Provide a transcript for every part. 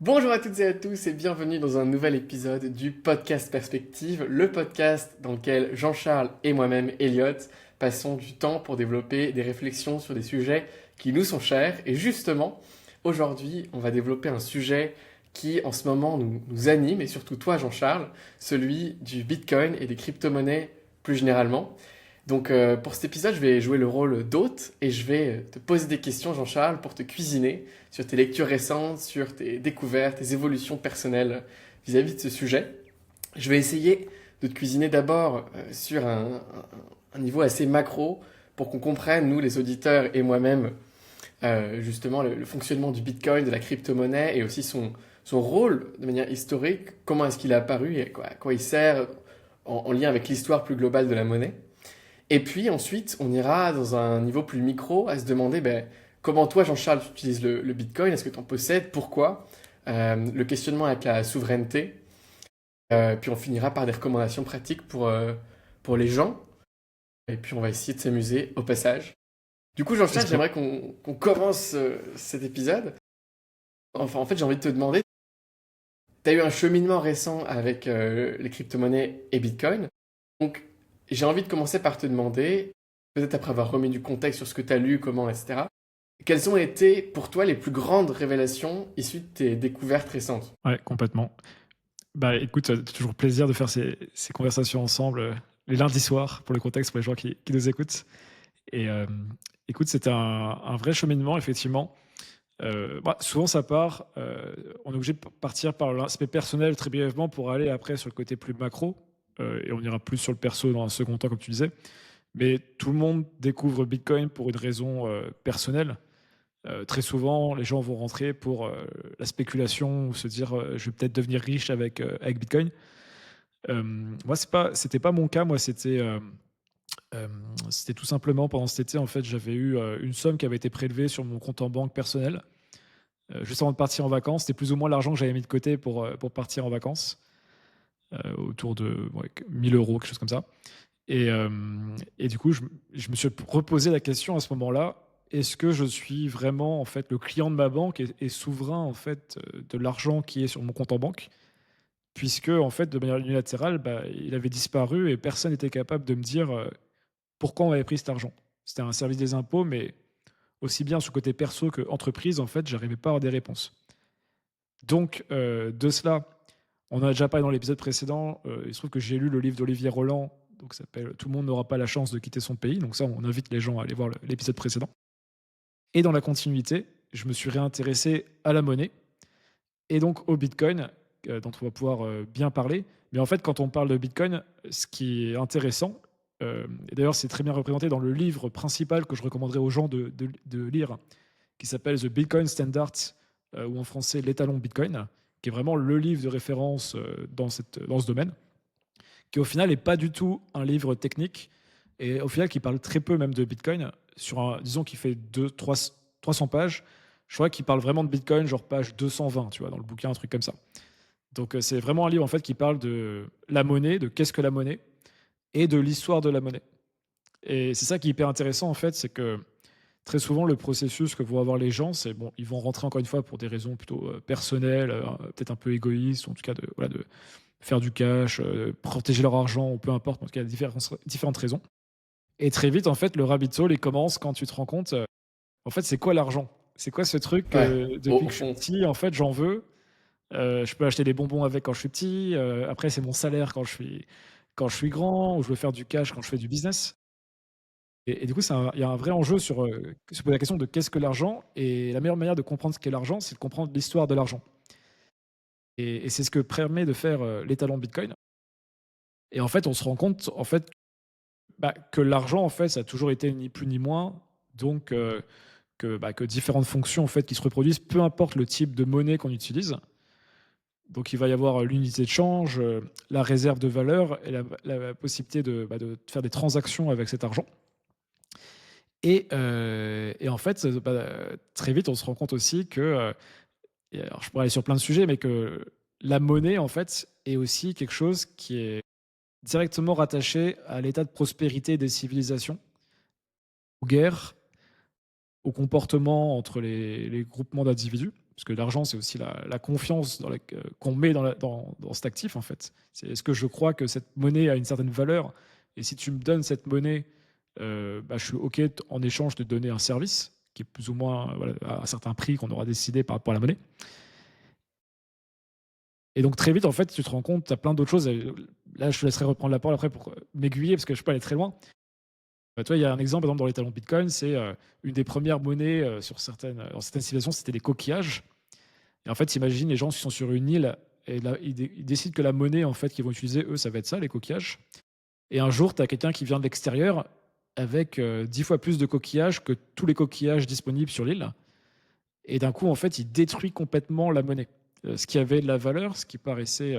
Bonjour à toutes et à tous et bienvenue dans un nouvel épisode du podcast Perspective, le podcast dans lequel Jean-Charles et moi-même, Elliot, passons du temps pour développer des réflexions sur des sujets qui nous sont chers. Et justement, aujourd'hui, on va développer un sujet qui en ce moment nous anime, et surtout toi Jean-Charles, celui du Bitcoin et des crypto-monnaies plus généralement. Donc pour cet épisode, je vais jouer le rôle d'hôte et je vais te poser des questions, Jean-Charles, pour te cuisiner sur tes lectures récentes, sur tes découvertes, tes évolutions personnelles vis-à-vis de ce sujet. Je vais essayer de te cuisiner d'abord sur un niveau assez macro pour qu'on comprenne, nous les auditeurs et moi-même, justement le fonctionnement du Bitcoin, de la crypto-monnaie et aussi son rôle de manière historique, comment est-ce qu'il a apparu et à quoi il sert en lien avec l'histoire plus globale de la monnaie. Et puis ensuite, on ira dans un niveau plus micro à se demander comment toi, Jean-Charles, tu utilises le Bitcoin, est-ce que tu en possèdes, pourquoi. Le questionnement avec la souveraineté. Puis on finira par des recommandations pratiques pour les gens. Et puis on va essayer de s'amuser au passage. Du coup, Jean-Charles, J'espère. j'aimerais qu'on commence cet épisode. Enfin, en fait, j'ai envie de te demander, tu as eu un cheminement récent avec les crypto-monnaies et Bitcoin. Donc, j'ai envie de commencer par te demander, peut-être après avoir remis du contexte sur ce que tu as lu, comment, etc., quelles ont été pour toi les plus grandes révélations issues de tes découvertes récentes? Ouais, complètement. Bah, écoute, toujours plaisir de faire ces conversations ensemble, les lundis soirs, pour le contexte, pour les gens qui nous écoutent. Et écoute, c'était un vrai cheminement, effectivement. Souvent, ça part, on est obligé de partir par l'aspect personnel très brièvement pour aller après sur le côté plus macro, et on ira plus sur le perso dans un second temps, comme tu disais. Mais tout le monde découvre Bitcoin pour une raison, personnelle. Très souvent, les gens vont rentrer pour, la spéculation ou se dire, «Je vais peut-être devenir riche avec Bitcoin». Moi, c'était pas mon cas. Moi, c'était tout simplement pendant cet été, en fait, j'avais eu, une somme qui avait été prélevée sur mon compte en banque personnel, juste avant de partir en vacances. C'était plus ou moins l'argent que j'avais mis de côté pour partir en vacances, autour de, ouais, 1 000 €, quelque chose comme ça. Et du coup, je me suis reposé la question à ce moment-là: «Est-ce que je suis vraiment, en fait, le client de ma banque et souverain, en fait, de l'argent qui est sur mon compte en banque?» Puisque, en fait, de manière unilatérale, il avait disparu et personne n'était capable de me dire, pourquoi on avait pris cet argent. C'était un service des impôts, mais aussi bien sur le côté perso qu'entreprise, en fait, j'arrivais pas à avoir des réponses. Donc, de cela, on en a déjà parlé dans l'épisode précédent, il se trouve que j'ai lu le livre d'Olivier Roland, donc ça s'appelle «Tout le monde n'aura pas la chance de quitter son pays», donc ça, on invite les gens à aller voir l'épisode précédent. Et dans la continuité, je me suis réintéressé à la monnaie et donc au bitcoin, dont on va pouvoir, bien parler. Mais en fait, quand on parle de bitcoin, ce qui est intéressant, et d'ailleurs c'est très bien représenté dans le livre principal que je recommanderais aux gens de lire, qui s'appelle The Bitcoin Standard, ou en français «L'étalon Bitcoin», qui est vraiment le livre de référence, dans ce domaine, qui au final n'est pas du tout un livre technique et au final qui parle très peu même de Bitcoin, sur un, disons qu'il fait 300 pages. Je crois qu'il parle vraiment de Bitcoin, genre page 220, tu vois, dans le bouquin, un truc comme ça. Donc c'est vraiment un livre en fait qui parle de la monnaie, de qu'est-ce que la monnaie et de l'histoire de la monnaie. Et c'est ça qui est hyper intéressant en fait, c'est que très souvent le processus que vont avoir les gens, c'est bon, ils vont rentrer encore une fois pour des raisons plutôt personnelles, peut-être un peu égoïstes, ou en tout cas de faire du cash, protéger leur argent ou peu importe, en tout cas différentes raisons. Et très vite, en fait, le rabbit hole, il commence quand tu te rends compte, en fait, c'est quoi l'argent? C'est quoi ce truc, Ouais, depuis au que je suis fond. petit, en fait, j'en veux. Je peux acheter des bonbons avec quand je suis petit, après c'est mon salaire quand je suis grand, ou je veux faire du cash quand je fais du business. Et du coup, il y a un vrai enjeu sur, se poser la question de qu'est-ce que l'argent? Et la meilleure manière de comprendre ce qu'est l'argent, c'est de comprendre l'histoire de l'argent. Et c'est ce que permet de faire, l'étalon Bitcoin. Et en fait, on se rend compte, en fait, que l'argent, en fait, ça a toujours été ni plus ni moins, donc que différentes fonctions, en fait, qui se reproduisent, peu importe le type de monnaie qu'on utilise. Donc il va y avoir, l'unité de change, la réserve de valeur et la possibilité de faire des transactions avec cet argent. Et en fait, très vite, on se rend compte aussi que, et alors je pourrais aller sur plein de sujets, mais que la monnaie, en fait, est aussi quelque chose qui est directement rattaché à l'état de prospérité des civilisations, aux guerres, au comportement entre les groupements d'individus. parce que l'argent, c'est aussi la confiance qu'on met dans cet actif, en fait. C'est est-ce que je crois que cette monnaie a une certaine valeur? Et si tu me donnes cette monnaie, je suis OK en échange de donner un service qui est plus ou moins voilà, à un certain prix qu'on aura décidé par rapport à la monnaie. Et donc très vite, en fait, tu te rends compte, tu as plein d'autres choses. Là, je te laisserai reprendre la parole après pour m'aiguiller parce que je peux aller très loin. Tu vois, il y a un exemple, par exemple, dans les talons Bitcoin, c'est une des premières monnaies dans certaines civilisations, c'était des coquillages. Et en fait, imagine les gens qui sont sur une île et là, ils décident que la monnaie en fait qu'ils vont utiliser, eux, ça va être ça, les coquillages. Et un jour, tu as quelqu'un qui vient de l'extérieur avec 10 fois plus de coquillages que tous les coquillages disponibles sur l'île. Et d'un coup, en fait, il détruit complètement la monnaie. Ce qui avait de la valeur, ce qui paraissait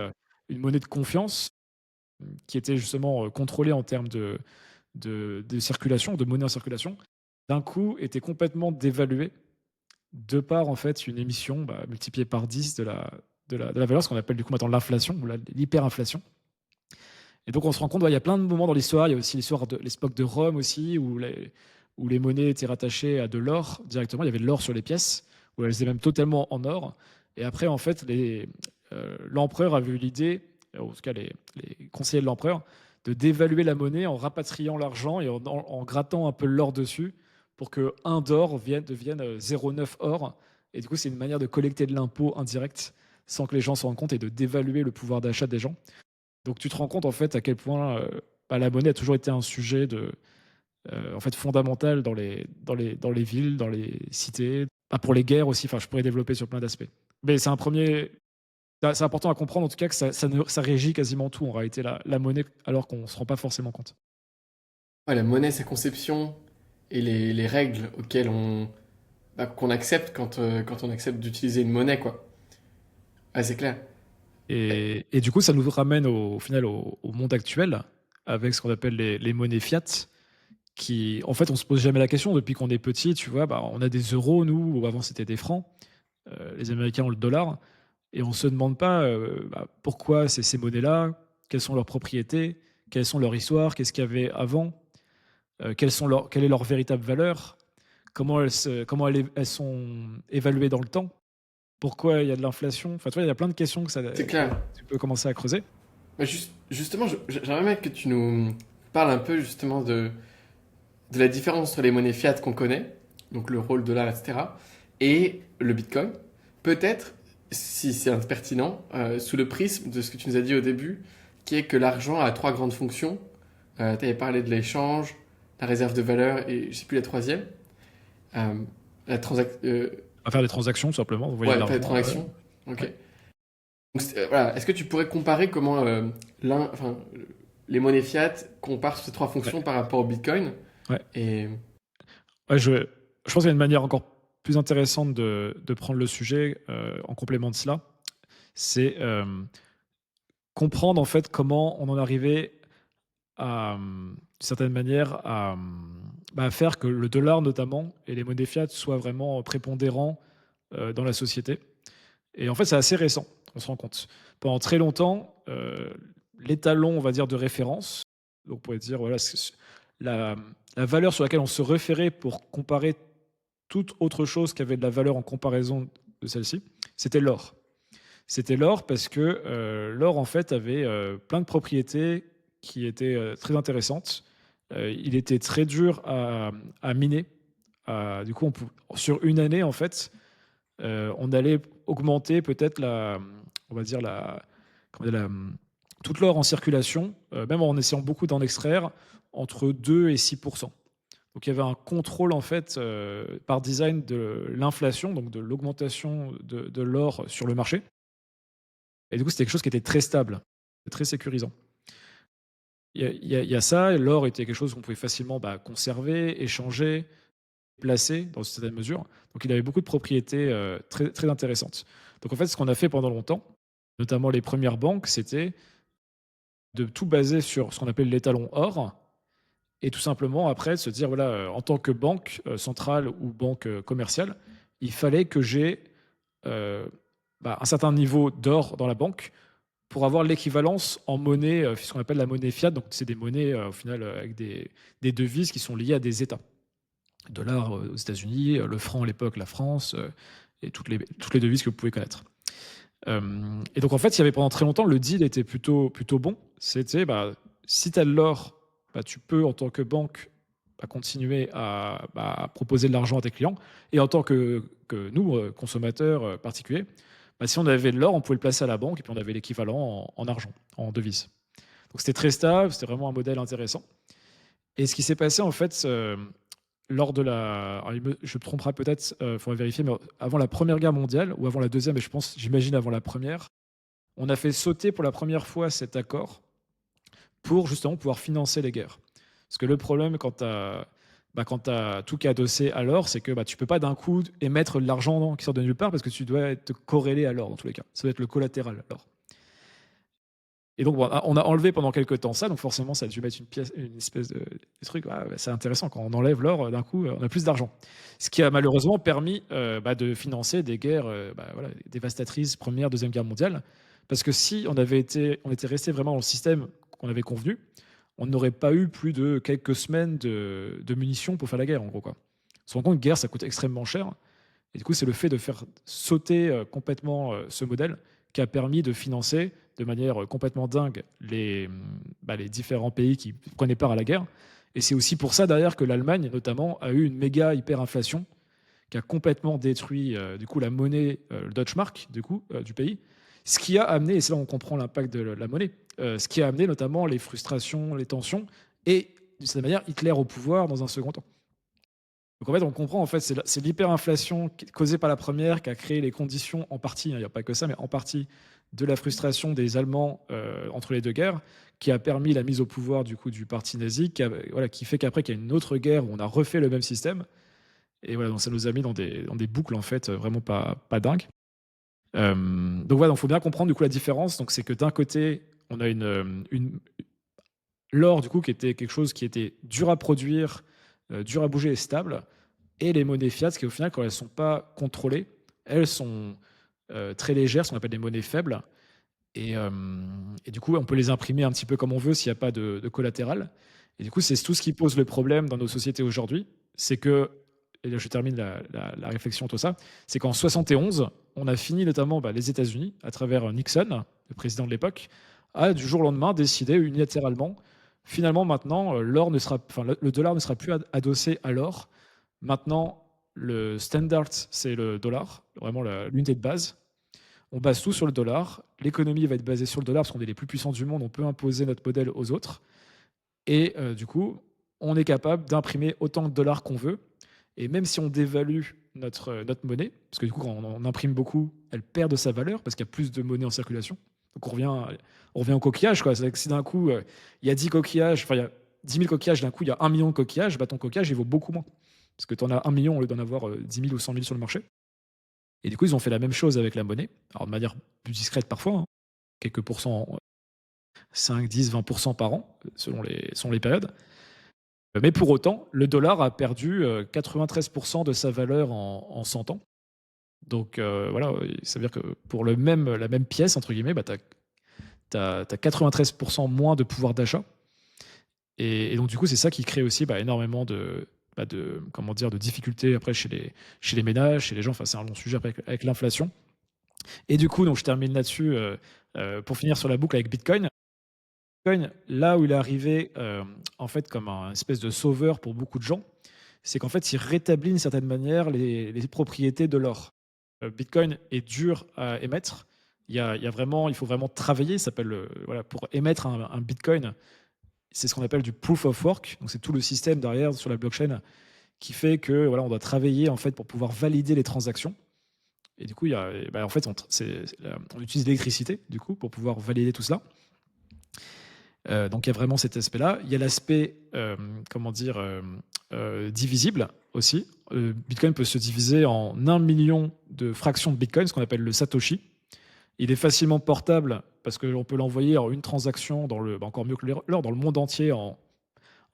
une monnaie de confiance, qui était justement contrôlée en termes de circulation, de monnaie en circulation, d'un coup était complètement dévaluée de par en fait une émission multipliée par 10 de la valeur, ce qu'on appelle du coup maintenant l'inflation ou l'hyperinflation. Et donc on se rend compte, il y a plein de moments dans l'histoire, il y a aussi l'histoire de l'époque de Rome aussi, où les monnaies étaient rattachées à de l'or directement, il y avait de l'or sur les pièces, où elles étaient même totalement en or. Et après, en fait, l'empereur avait eu l'idée, en tout cas les conseillers de l'empereur, de dévaluer la monnaie en rapatriant l'argent et en grattant un peu l'or dessus pour que 1 d'or devienne 0,9 or. Et du coup, c'est une manière de collecter de l'impôt indirect sans que les gens s'en rendent compte et de dévaluer le pouvoir d'achat des gens. Donc tu te rends compte en fait à quel point la monnaie a toujours été un sujet en fait fondamental dans les villes, dans les cités, pour les guerres aussi. Enfin, je pourrais développer sur plein d'aspects. Mais c'est important à comprendre en tout cas que ça régit quasiment tout en réalité la monnaie, alors qu'on se rend pas forcément compte. Ouais, la monnaie, sa conception et les règles auxquelles qu'on accepte quand on accepte d'utiliser une monnaie, quoi. Ah, c'est clair. Et du coup, ça nous ramène au final au monde actuel avec ce qu'on appelle les monnaies fiat. Qui, en fait, on se pose jamais la question depuis qu'on est petit, tu vois, on a des euros, nous, ou avant c'était des francs, les Américains ont le dollar, et on se demande pas pourquoi ces monnaies-là, quelles sont leurs propriétés, quelles sont leurs histoires, qu'est-ce qu'il y avait avant, quelle est leur véritable valeur, comment elles sont évaluées dans le temps, pourquoi il y a de l'inflation. Enfin, tu vois, il y a plein de questions C'est que clair. tu peux commencer à creuser. Bah, justement, j'aimerais bien que tu nous parles un peu justement de la différence entre les monnaies fiat qu'on connaît, donc l'euro, le dollar, etc., et le bitcoin. Peut-être, si c'est pertinent, sous le prisme de ce que tu nous as dit au début, qui est que l'argent a trois grandes fonctions. Tu avais parlé de l'échange, la réserve de valeur et je ne sais plus la troisième. Euh, la À faire des transactions, tout simplement, envoyer de ouais, pas les l'argent. transactions. Ok. Ouais. Donc, voilà. Est-ce que tu pourrais comparer comment les monnaies fiat comparent ces trois Ouais. fonctions par rapport au bitcoin Ouais. et Ouais, je pense qu'il y a une manière encore plus intéressante de prendre le sujet en complément de cela. C'est comprendre en fait comment on en est arrivé d'une certaine manière, à faire que le dollar notamment et les monnaies fiat soient vraiment prépondérants dans la société. Et en fait, c'est assez récent, on se rend compte. Pendant très longtemps, l'étalon, on va dire, de référence, donc on pourrait dire, voilà, la, la valeur sur laquelle on se référait pour comparer toute autre chose qui avait de la valeur en comparaison de celle-ci, c'était l'or. C'était l'or parce que l'or, en fait, avait plein de propriétés qui étaient très intéressantes. Il était très dur à miner. Du coup, sur une année, en fait, on allait augmenter peut-être on va dire comment dire, toute l'or en circulation, même en essayant beaucoup d'en extraire, entre 2 et 6%. Donc il y avait un contrôle en fait par design de l'inflation, donc de l'augmentation de l'or sur le marché. Et du coup, c'était quelque chose qui était très stable, très sécurisant. Il y a ça, et l'or était quelque chose qu'on pouvait facilement conserver, échanger, placer dans une certaine mesure. Donc il avait beaucoup de propriétés très, très intéressantes. Donc en fait, ce qu'on a fait pendant longtemps, notamment les premières banques, c'était de tout baser sur ce qu'on appelle l'étalon or, et tout simplement après de se dire, voilà, en tant que banque centrale ou banque commerciale, il fallait que j'ai euh, un certain niveau d'or dans la banque pour avoir l'équivalence en monnaie, ce qu'on appelle la monnaie fiat. Donc c'est des monnaies au final avec des devises qui sont liées à des États. Le dollar aux États-Unis, le franc à l'époque, la France, et toutes les devises que vous pouvez connaître. Et donc en fait, il y avait pendant très longtemps, le deal était plutôt bon. C'était si tu as de l'or, tu peux en tant que banque continuer à proposer de l'argent à tes clients. Et en tant que nous, consommateurs particuliers, si on avait de l'or, on pouvait le placer à la banque et puis on avait l'équivalent en argent, en devise. Donc c'était très stable, c'était vraiment un modèle intéressant. Et ce qui s'est passé en fait, lors de je me tromperai peut-être, il faudrait vérifier, mais avant la Première Guerre mondiale ou avant la Deuxième, et j'imagine avant la Première, on a fait sauter pour la première fois cet accord pour justement pouvoir financer les guerres. Parce que le problème quand tu as tout qui est adossé à l'or, c'est que tu peux pas d'un coup émettre de l'argent qui sort de nulle part parce que tu dois être corrélé à l'or dans tous les cas. Ça doit être le collatéral, l'or. Et donc, on a enlevé pendant quelques temps ça, donc forcément, ça a dû mettre une espèce de truc. C'est intéressant, quand on enlève l'or, d'un coup, on a plus d'argent. Ce qui a malheureusement permis de financer des guerres dévastatrices, Première, Deuxième Guerre mondiale. Parce que si on était resté vraiment dans le système qu'on avait convenu, on n'aurait pas eu plus de quelques semaines de munitions pour faire la guerre, en gros, quoi. On se rend compte que guerre, ça coûte extrêmement cher. Et du coup, c'est le fait de faire sauter complètement ce modèle qui a permis de financer de manière complètement dingue les différents pays qui prenaient part à la guerre. Et c'est aussi pour ça, derrière, que l'Allemagne, notamment, a eu une méga hyperinflation qui a complètement détruit du coup, la monnaie, le Deutschmark, du pays. Ce qui a amené, et c'est là où on comprend l'impact de la monnaie, ce qui a amené notamment les frustrations, les tensions, et de cette manière, Hitler au pouvoir dans un second temps. Donc en fait, on comprend, en fait, c'est l'hyperinflation causée par la première qui a créé les conditions, en partie, il n'y a pas que ça, mais en partie, de la frustration des Allemands entre les deux guerres, qui a permis la mise au pouvoir du parti nazi, qui fait qu'après, qu'il y a une autre guerre où on a refait le même système. Et voilà, donc ça nous a mis dans des boucles, en fait, vraiment pas dingues. Donc voilà, il faut bien comprendre du coup la différence. Donc c'est que d'un côté, on a l'or du coup qui était quelque chose qui était dur à produire, dur à bouger et stable, et les monnaies fiat qui au final quand elles sont pas contrôlées, elles sont très légères, ce qu'on appelle des monnaies faibles, et du coup on peut les imprimer un petit peu comme on veut s'il n'y a pas de collatéral. Et du coup c'est tout ce qui pose le problème dans nos sociétés aujourd'hui, c'est que, et là je termine la réflexion tout ça, c'est qu'en 71 on a fini notamment les États-Unis à travers Nixon, le président de l'époque, a du jour au lendemain décidé unilatéralement, finalement maintenant le dollar ne sera plus adossé à l'or. Maintenant le standard c'est le dollar, vraiment l'unité de base. On base tout sur le dollar. L'économie va être basée sur le dollar parce qu'on est les plus puissants du monde. On peut imposer notre modèle aux autres. Et du coup, on est capable d'imprimer autant de dollars qu'on veut. Et même si on dévalue notre monnaie, parce que du coup, quand on imprime beaucoup, elle perd de sa valeur parce qu'il y a plus de monnaie en circulation. Donc on revient au coquillage, quoi. C'est-à-dire que si d'un coup, il y a 10 coquillages, enfin, il y a 10 000 coquillages, d'un coup, il y a 1 million de coquillages, ton coquillage, il vaut beaucoup moins. Parce que tu en as 1 million au lieu d'en avoir 10 000 ou 100 000 sur le marché. Et du coup, ils ont fait la même chose avec la monnaie. Alors, de manière plus discrète parfois, hein, quelques pourcents, 5, 10, 20% par an, selon les périodes. Mais pour autant, le dollar a perdu 93% de sa valeur en 100 ans. Donc voilà, ça veut dire que pour la même pièce, entre guillemets, tu as 93% moins de pouvoir d'achat. Et donc, du coup, c'est ça qui crée aussi énormément de difficultés après chez les ménages, chez les gens. Enfin, c'est un long sujet après avec l'inflation. Et du coup, donc, je termine là-dessus pour finir sur la boucle avec Bitcoin. Bitcoin, là où il est arrivé en fait comme un espèce de sauveur pour beaucoup de gens, c'est qu'en fait, il rétablit d'une certaine manière les propriétés de l'or. Bitcoin est dur à émettre. Il faut vraiment travailler. Ça s'appelle pour émettre un Bitcoin, c'est ce qu'on appelle du proof of work. Donc c'est tout le système derrière sur la blockchain qui fait que on doit travailler en fait pour pouvoir valider les transactions. Et du coup, en fait, on utilise l'électricité du coup pour pouvoir valider tout cela. Donc il y a vraiment cet aspect-là. Il y a l'aspect divisible aussi. Bitcoin peut se diviser en 1 million de fractions de Bitcoin, ce qu'on appelle le Satoshi. Il est facilement portable parce qu'on peut l'envoyer en une transaction encore mieux que l'heure, dans le monde entier en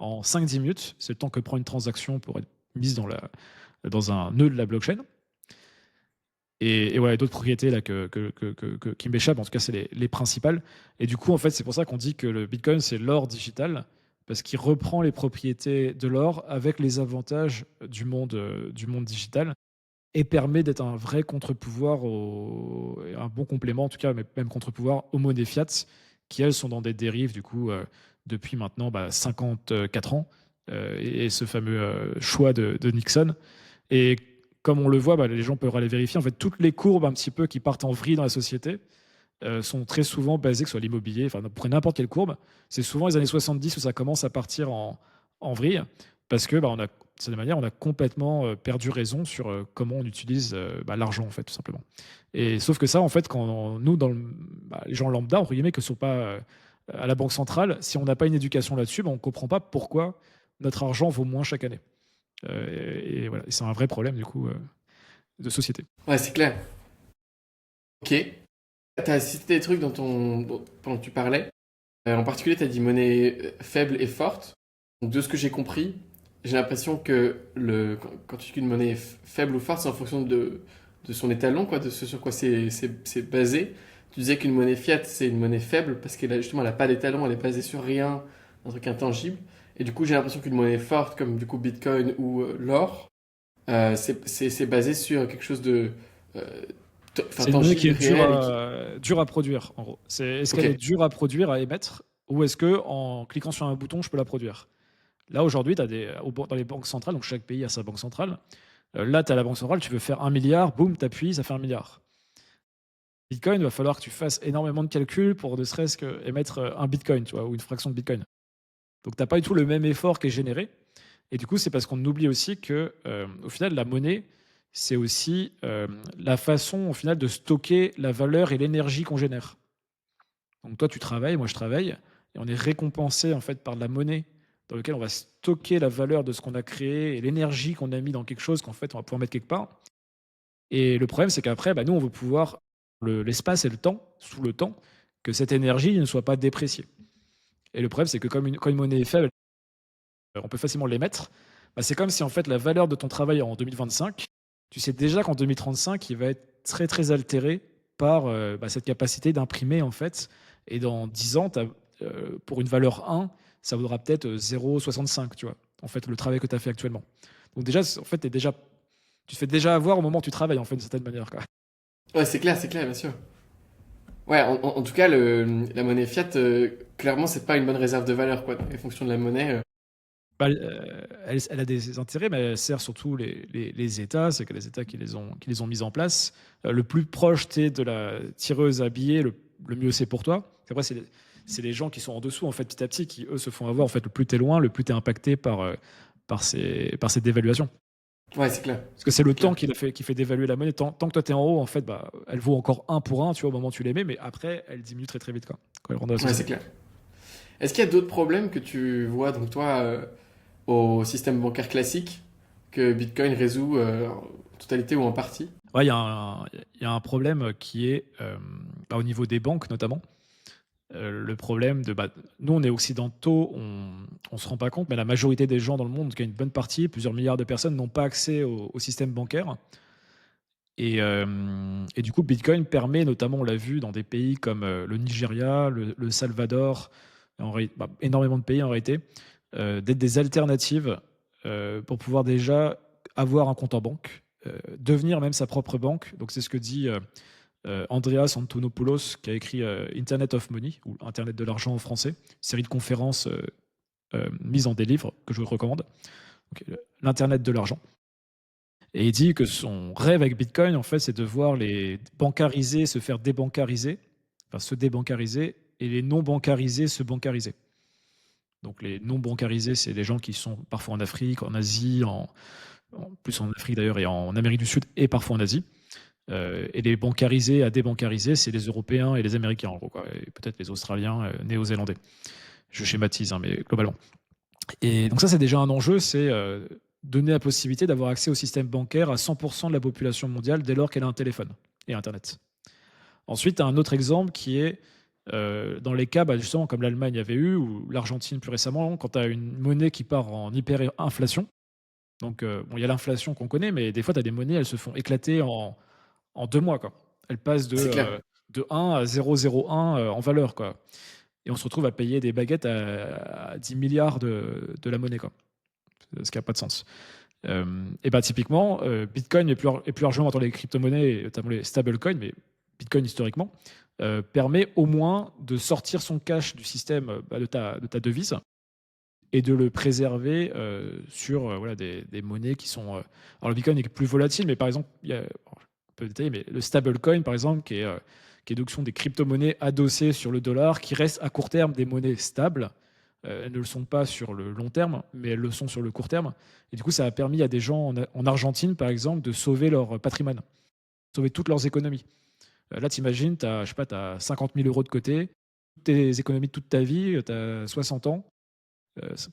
5-10 minutes. C'est le temps que prend une transaction pour être mise dans un nœud de la blockchain. Et voilà, d'autres propriétés là, qui m'échappent, en tout cas, c'est les principales. Et du coup, en fait, c'est pour ça qu'on dit que le Bitcoin, c'est l'or digital, parce qu'il reprend les propriétés de l'or avec les avantages du monde digital. et permet d'être un vrai contre-pouvoir, un bon complément en tout cas, mais même contre-pouvoir aux monnaies fiat qui, elles, sont dans des dérives du coup depuis maintenant 54 ans et ce fameux choix de Nixon. Et comme on le voit, les gens peuvent aller vérifier, en fait, toutes les courbes un petit peu qui partent en vrille dans la société sont très souvent basées sur l'immobilier. Enfin, prenez n'importe quelle courbe, c'est souvent les années 70 où ça commence à partir en vrille, parce que on a, de cette manière, on a complètement perdu raison sur comment on utilise l'argent, en fait, tout simplement. Et sauf que ça, en fait, quand nous, les gens lambda, entre guillemets, qui ne sont pas à la banque centrale, si on n'a pas une éducation là-dessus, on ne comprend pas pourquoi notre argent vaut moins chaque année. Et voilà, et c'est un vrai problème, du coup, de société. Ouais, c'est clair. Ok. Tu as cité des trucs pendant que tu parlais. En particulier, tu as dit monnaie faible et forte. Donc, de ce que j'ai compris, j'ai l'impression que quand tu dis une monnaie faible ou forte, c'est en fonction de son étalon, quoi, de ce sur quoi c'est basé. Tu disais qu'une monnaie fiat, c'est une monnaie faible parce qu'elle justement, elle n'a pas d'étalon, elle est basée sur rien, un truc intangible. Et du coup, j'ai l'impression qu'une monnaie forte, comme du coup Bitcoin ou l'or, c'est basé sur quelque chose de C'est une monnaie qui tangible, est réel. dure à produire, en gros. Est-ce Ok, qu'elle est dure à produire, à émettre, ou est-ce que en cliquant sur un bouton, je peux la produire? Là, aujourd'hui, dans les banques centrales, donc chaque pays a sa banque centrale. Là, tu as la banque centrale, tu veux faire 1 milliard, boum, tu appuies, ça fait 1 milliard. Bitcoin, il va falloir que tu fasses énormément de calculs pour ne serait-ce qu'émettre un bitcoin, tu vois, ou une fraction de bitcoin. Donc, tu n'as pas du tout le même effort qui est généré. Et du coup, c'est parce qu'on oublie aussi que, au final, la monnaie, c'est aussi la façon, au final, de stocker la valeur et l'énergie qu'on génère. Donc, toi, tu travailles, moi, je travaille, et on est récompensé en fait par de la monnaie dans laquelle on va stocker la valeur de ce qu'on a créé et l'énergie qu'on a mis dans quelque chose qu'en fait, on va pouvoir mettre quelque part. Et le problème, c'est qu'après, nous, on veut pouvoir l'espace et le temps, sous le temps, que cette énergie ne soit pas dépréciée. Et le problème, c'est que quand une monnaie est faible, on peut facilement l'émettre. C'est comme si en fait la valeur de ton travail en 2025, tu sais déjà qu'en 2035, il va être très très altéré par cette capacité d'imprimer en fait. Et dans 10 ans, pour une valeur 1, ça vaudra peut-être 0,65, tu vois, en fait, le travail que tu as fait actuellement. Donc déjà, en fait, tu te fais déjà avoir au moment où tu travailles, en fait, d'une certaine manière, quoi. ouais, c'est clair, bien sûr. Ouais, en tout cas, la monnaie fiat, clairement, c'est pas une bonne réserve de valeur, quoi. Les fonctions de la monnaie. Elle a des intérêts, mais elle sert surtout les États. C'est que les États qui les ont mis en place. Le plus proche t'es de la tireuse à billets, le mieux c'est pour toi. Après, c'est les gens qui sont en dessous, en fait, petit à petit, qui, eux, se font avoir. En fait, le plus t'es loin, le plus t'es impacté par ces dévaluations. Ouais, c'est clair. Parce que c'est le C'est clair. temps qui fait dévaluer la monnaie. Tant que toi, t'es en haut, en fait, elle vaut encore un pour un, tu vois, au moment où tu l'émets, mais après, elle diminue très très vite, quoi, quand elle rentre dans la Ouais, c'est société. clair. Est-ce qu'il y a d'autres problèmes que tu vois, donc toi, au système bancaire classique, que Bitcoin résout en totalité ou en partie? Ouais, il y a un problème qui est au niveau des banques, notamment. Le problème nous, on est occidentaux, on se rend pas compte, mais la majorité des gens dans le monde, en tout cas une bonne partie, plusieurs milliards de personnes, n'ont pas accès au système bancaire. Et du coup, Bitcoin permet, notamment, on l'a vu dans des pays comme le Nigeria, le Salvador, énormément de pays en réalité, d'être des alternatives pour pouvoir déjà avoir un compte en banque, devenir même sa propre banque. Donc c'est ce que dit Andreas Antonopoulos, qui a écrit Internet of Money, ou Internet de l'argent en français, une série de conférences mises en des livres que je vous recommande. Donc, l'Internet de l'argent. Et il dit que son rêve avec Bitcoin, en fait, c'est de voir les bancarisés se faire débancariser, enfin se débancariser, et les non bancarisés se bancariser. Donc les non bancarisés, c'est les gens qui sont parfois en Afrique, en Asie, plus en Afrique d'ailleurs, et en Amérique du Sud, et parfois en Asie. Et les bancarisés à débancariser, c'est les Européens et les Américains, en gros, quoi, et peut-être les Australiens, Néo-Zélandais. Je schématise, hein, mais globalement. Et donc ça, c'est déjà un enjeu, c'est donner la possibilité d'avoir accès au système bancaire à 100% de la population mondiale dès lors qu'elle a un téléphone et Internet. Ensuite, tu as un autre exemple qui est dans les cas, justement, comme l'Allemagne avait eu, ou l'Argentine plus récemment, quand tu as une monnaie qui part en hyperinflation. Donc, il y a l'inflation qu'on connaît, mais des fois, tu as des monnaies, elles se font éclater en 2 mois, quoi. Elles passent C'est clair. de 1 à 0,01 en valeur, quoi. Et on se retrouve à payer des baguettes à 10 milliards de la monnaie, quoi. Ce qui n'a pas de sens. Et bah, typiquement, Bitcoin est plus largement dans les crypto-monnaies, et notamment les stablecoins, mais Bitcoin historiquement, permet au moins de sortir son cash du système de ta devise et de le préserver sur voilà, des monnaies qui sont. Alors le Bitcoin est plus volatile, mais par exemple, il y a, alors, je peux détailler, mais le stablecoin, par exemple, qui est donc sont des crypto-monnaies adossées sur le dollar, qui restent à court terme des monnaies stables. Elles ne le sont pas sur le long terme, mais elles le sont sur le court terme. Et du coup, ça a permis à des gens en Argentine, par exemple, de sauver leur patrimoine, sauver toutes leurs économies. Là, t'imagines, tu as, je sais pas, t'as 50 000 euros de côté, tes économies de toute ta vie, tu as 60 ans,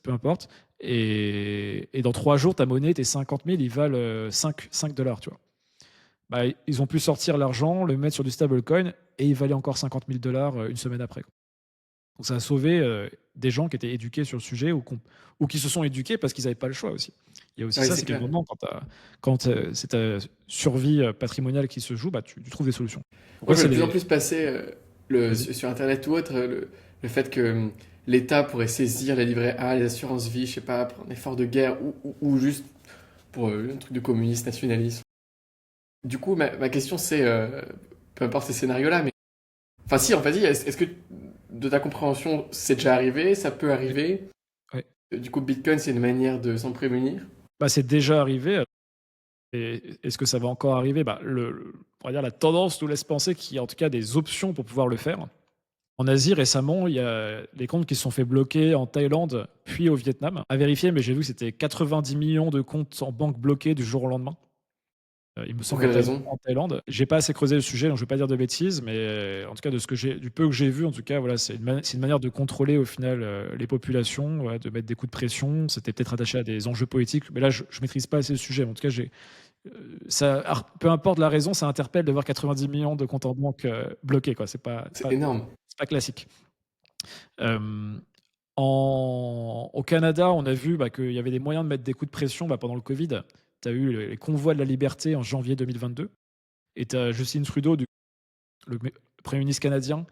peu importe. Et dans 3 jours, ta monnaie, tes 50 000, ils valent 5 dollars, tu vois. Bah, ils ont pu sortir l'argent, le mettre sur du stablecoin, et il valait encore 50 000 dollars une semaine après, quoi. Donc ça a sauvé des gens qui étaient éduqués sur le sujet ou qui se sont éduqués parce qu'ils n'avaient pas le choix aussi. Il y a aussi Ouais, ça, c'est c'est qu'à un clair. moment, quand c'est ta survie patrimoniale qui se joue, bah, tu trouves des solutions. Donc Moi, ouais, je vois c'est de plus en les... plus passer Vas-y. sur Internet ou autre, le fait que l'État pourrait saisir les livrets A, les assurances vie, je sais pas, pour un effort de guerre ou juste pour un truc de communisme, nationalisme. Du coup, ma question c'est, peu importe ces scénarios-là, mais... Enfin si, vas-y, est-ce que de ta compréhension, c'est déjà arrivé, ça peut Ouais, arriver? ouais. Du coup, Bitcoin, c'est une manière de s'en prémunir? Bah, c'est déjà arrivé. Et est-ce que ça va encore arriver? Bah, on va dire la tendance nous laisse penser qu'il y a en tout cas des options pour pouvoir le faire. En Asie, récemment, il y a les comptes qui se sont fait bloquer en Thaïlande, puis au Vietnam. À vérifier, mais j'ai vu que c'était 90 millions de comptes en banque bloqués du jour au lendemain. Il me Pour semble quelle raison? en Thaïlande. J'ai pas assez creusé le sujet, donc je vais pas dire de bêtises, mais en tout cas de ce que du peu que j'ai vu, en tout cas, voilà, c'est une manière de contrôler au final les populations, ouais, de mettre des coups de pression. C'était peut-être attaché à des enjeux politiques, mais là, je maîtrise pas assez le sujet. En tout cas, peu importe la raison, ça interpelle de voir 90 millions de comptes en banque bloqués, quoi. C'est énorme. C'est pas classique. Euh, Au Canada, on a vu qu'il y avait des moyens de mettre des coups de pression pendant le Covid. Tu as eu les convois de la liberté en janvier 2022. Et tu as Justin Trudeau, le Premier ministre canadien,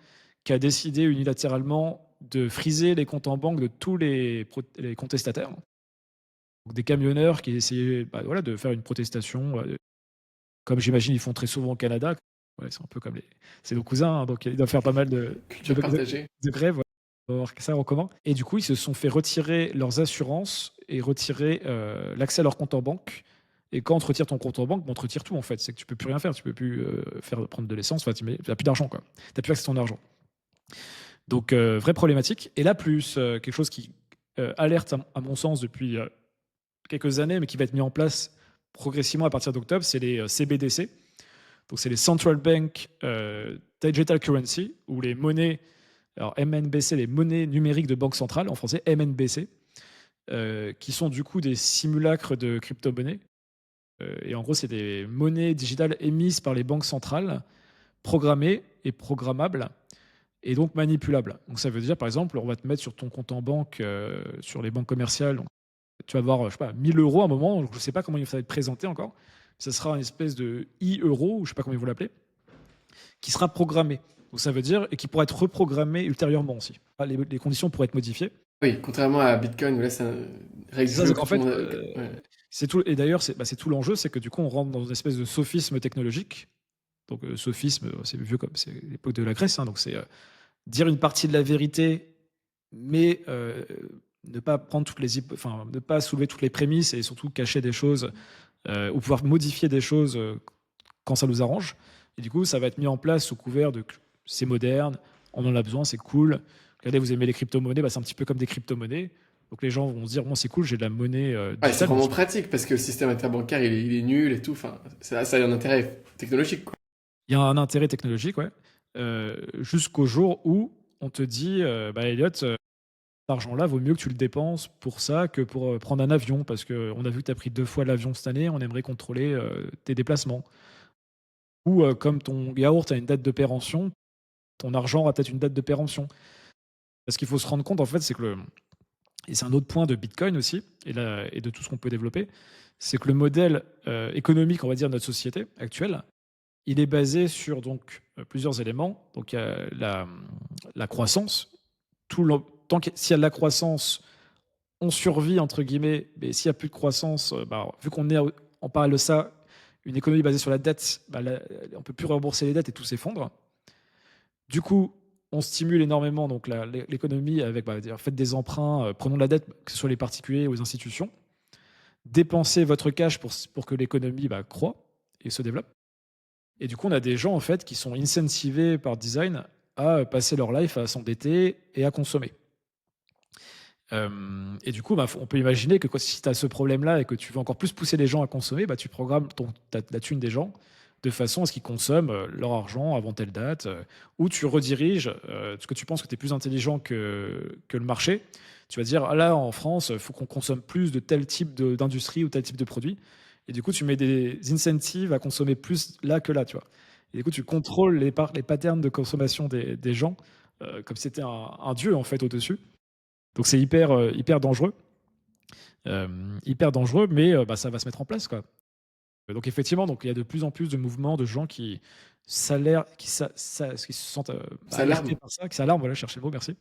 qui a décidé unilatéralement de friser les comptes en banque de tous les contestataires. Donc, des camionneurs qui essayaient voilà, de faire une protestation, comme j'imagine ils font très souvent au Canada. Ouais, c'est un peu comme c'est nos cousins, hein, donc ils doivent faire pas mal Culture partagée. de grèves. Ouais. On va voir ça en commun. Et du coup, ils se sont fait retirer leurs assurances et retirer l'accès à leur compte en banque. Et quand on te retire ton compte en banque, on te retire tout en fait. C'est que tu peux plus rien faire. Tu peux plus prendre de l'essence. Enfin, tu n'as plus d'argent, quoi. Tu n'as plus accès à ton argent. Donc, vraie problématique. Et là, plus quelque chose qui alerte, à mon sens, depuis quelques années, mais qui va être mis en place progressivement à partir d'octobre, c'est les CBDC. Donc, c'est les Central Bank Digital Currency, ou les monnaies, alors MNBC, les monnaies numériques de banque centrale, en français MNBC, qui sont du coup des simulacres de crypto-monnaies. Et en gros, c'est des monnaies digitales émises par les banques centrales, programmées et programmables, et donc manipulables. Donc ça veut dire, par exemple, on va te mettre sur ton compte en banque, sur les banques commerciales, donc, tu vas avoir, je sais pas, 1000 euros à un moment, je ne sais pas comment ça va être présenté encore. Ça sera une espèce de e-euro, ou je ne sais pas comment ils vont l'appeler, qui sera programmé. Donc ça veut dire, et qui pourra être reprogrammé ultérieurement aussi. Les conditions pourraient être modifiées. Oui, contrairement à Bitcoin, où là, c'est une règle C'est ça, floue c'est que qu'en tout le fait, monde... ouais. c'est tout. Et d'ailleurs, c'est tout l'enjeu, c'est que du coup, on rentre dans une espèce de sophisme technologique. Donc, sophisme, c'est vieux comme c'est l'époque de la Grèce, hein, donc c'est dire une partie de la vérité, mais ne pas prendre enfin, ne pas soulever toutes les prémices et surtout cacher des choses ou pouvoir modifier des choses quand ça nous arrange. Et du coup, ça va être mis en place sous couvert de c'est moderne, on en a besoin, c'est cool. Regardez, vous aimez les crypto-monnaies, c'est un petit peu comme des crypto-monnaies. Donc les gens vont se dire, bon, c'est cool, j'ai de la monnaie Ouais, c'est digitale. vraiment pratique parce que le système interbancaire, il est nul et tout. Enfin, ça a un intérêt technologique, quoi. Il y a un intérêt technologique, ouais. Jusqu'au jour où on te dit, Elliot, cet argent-là, vaut mieux que tu le dépenses pour ça que pour prendre un avion, parce qu'on a vu que tu as pris 2 fois l'avion cette année, on aimerait contrôler tes déplacements. Ou comme ton yaourt a une date de péremption, ton argent aura peut-être une date de péremption. Parce qu'il faut se rendre compte, en fait, c'est que et c'est un autre point de Bitcoin aussi, et de tout ce qu'on peut développer, c'est que le modèle économique, on va dire, de notre société actuelle, il est basé sur donc plusieurs éléments. Donc il y a la croissance. Tant s'il y a de la croissance, on survit entre guillemets, mais s'il y a plus de croissance, vu qu'on est en parallèle de ça, une économie basée sur la dette, on peut plus rembourser les dettes et tout s'effondre. Du coup, on stimule énormément donc l'économie avec faites des emprunts, prenons de la dette, que ce soit les particuliers ou les institutions. Dépensez votre cash pour que l'économie croît et se développe. Et du coup, on a des gens en fait qui sont incentivés par design à passer leur life à s'endetter et à consommer. Et du coup, on peut imaginer que si tu as ce problème-là et que tu veux encore plus pousser les gens à consommer, tu programmes la thune des gens de façon à ce qu'ils consomment leur argent avant telle date, ou tu rediriges ce que tu penses que tu es plus intelligent que le marché. Tu vas dire, ah là, en France, il faut qu'on consomme plus de tel type d'industrie ou tel type de produit. Et du coup, tu mets des incentives à consommer plus là que là, tu vois. Et du coup, tu contrôles les patterns de consommation des gens comme si c'était un dieu, en fait, au-dessus. Donc c'est hyper dangereux. Hyper dangereux, mais ça va se mettre en place, quoi. Donc effectivement, donc il y a de plus en plus de mouvements de gens qui qui se sentent Ça alertés alarme. par ça, qui s'alarment, voilà, cherchez le mot, merci.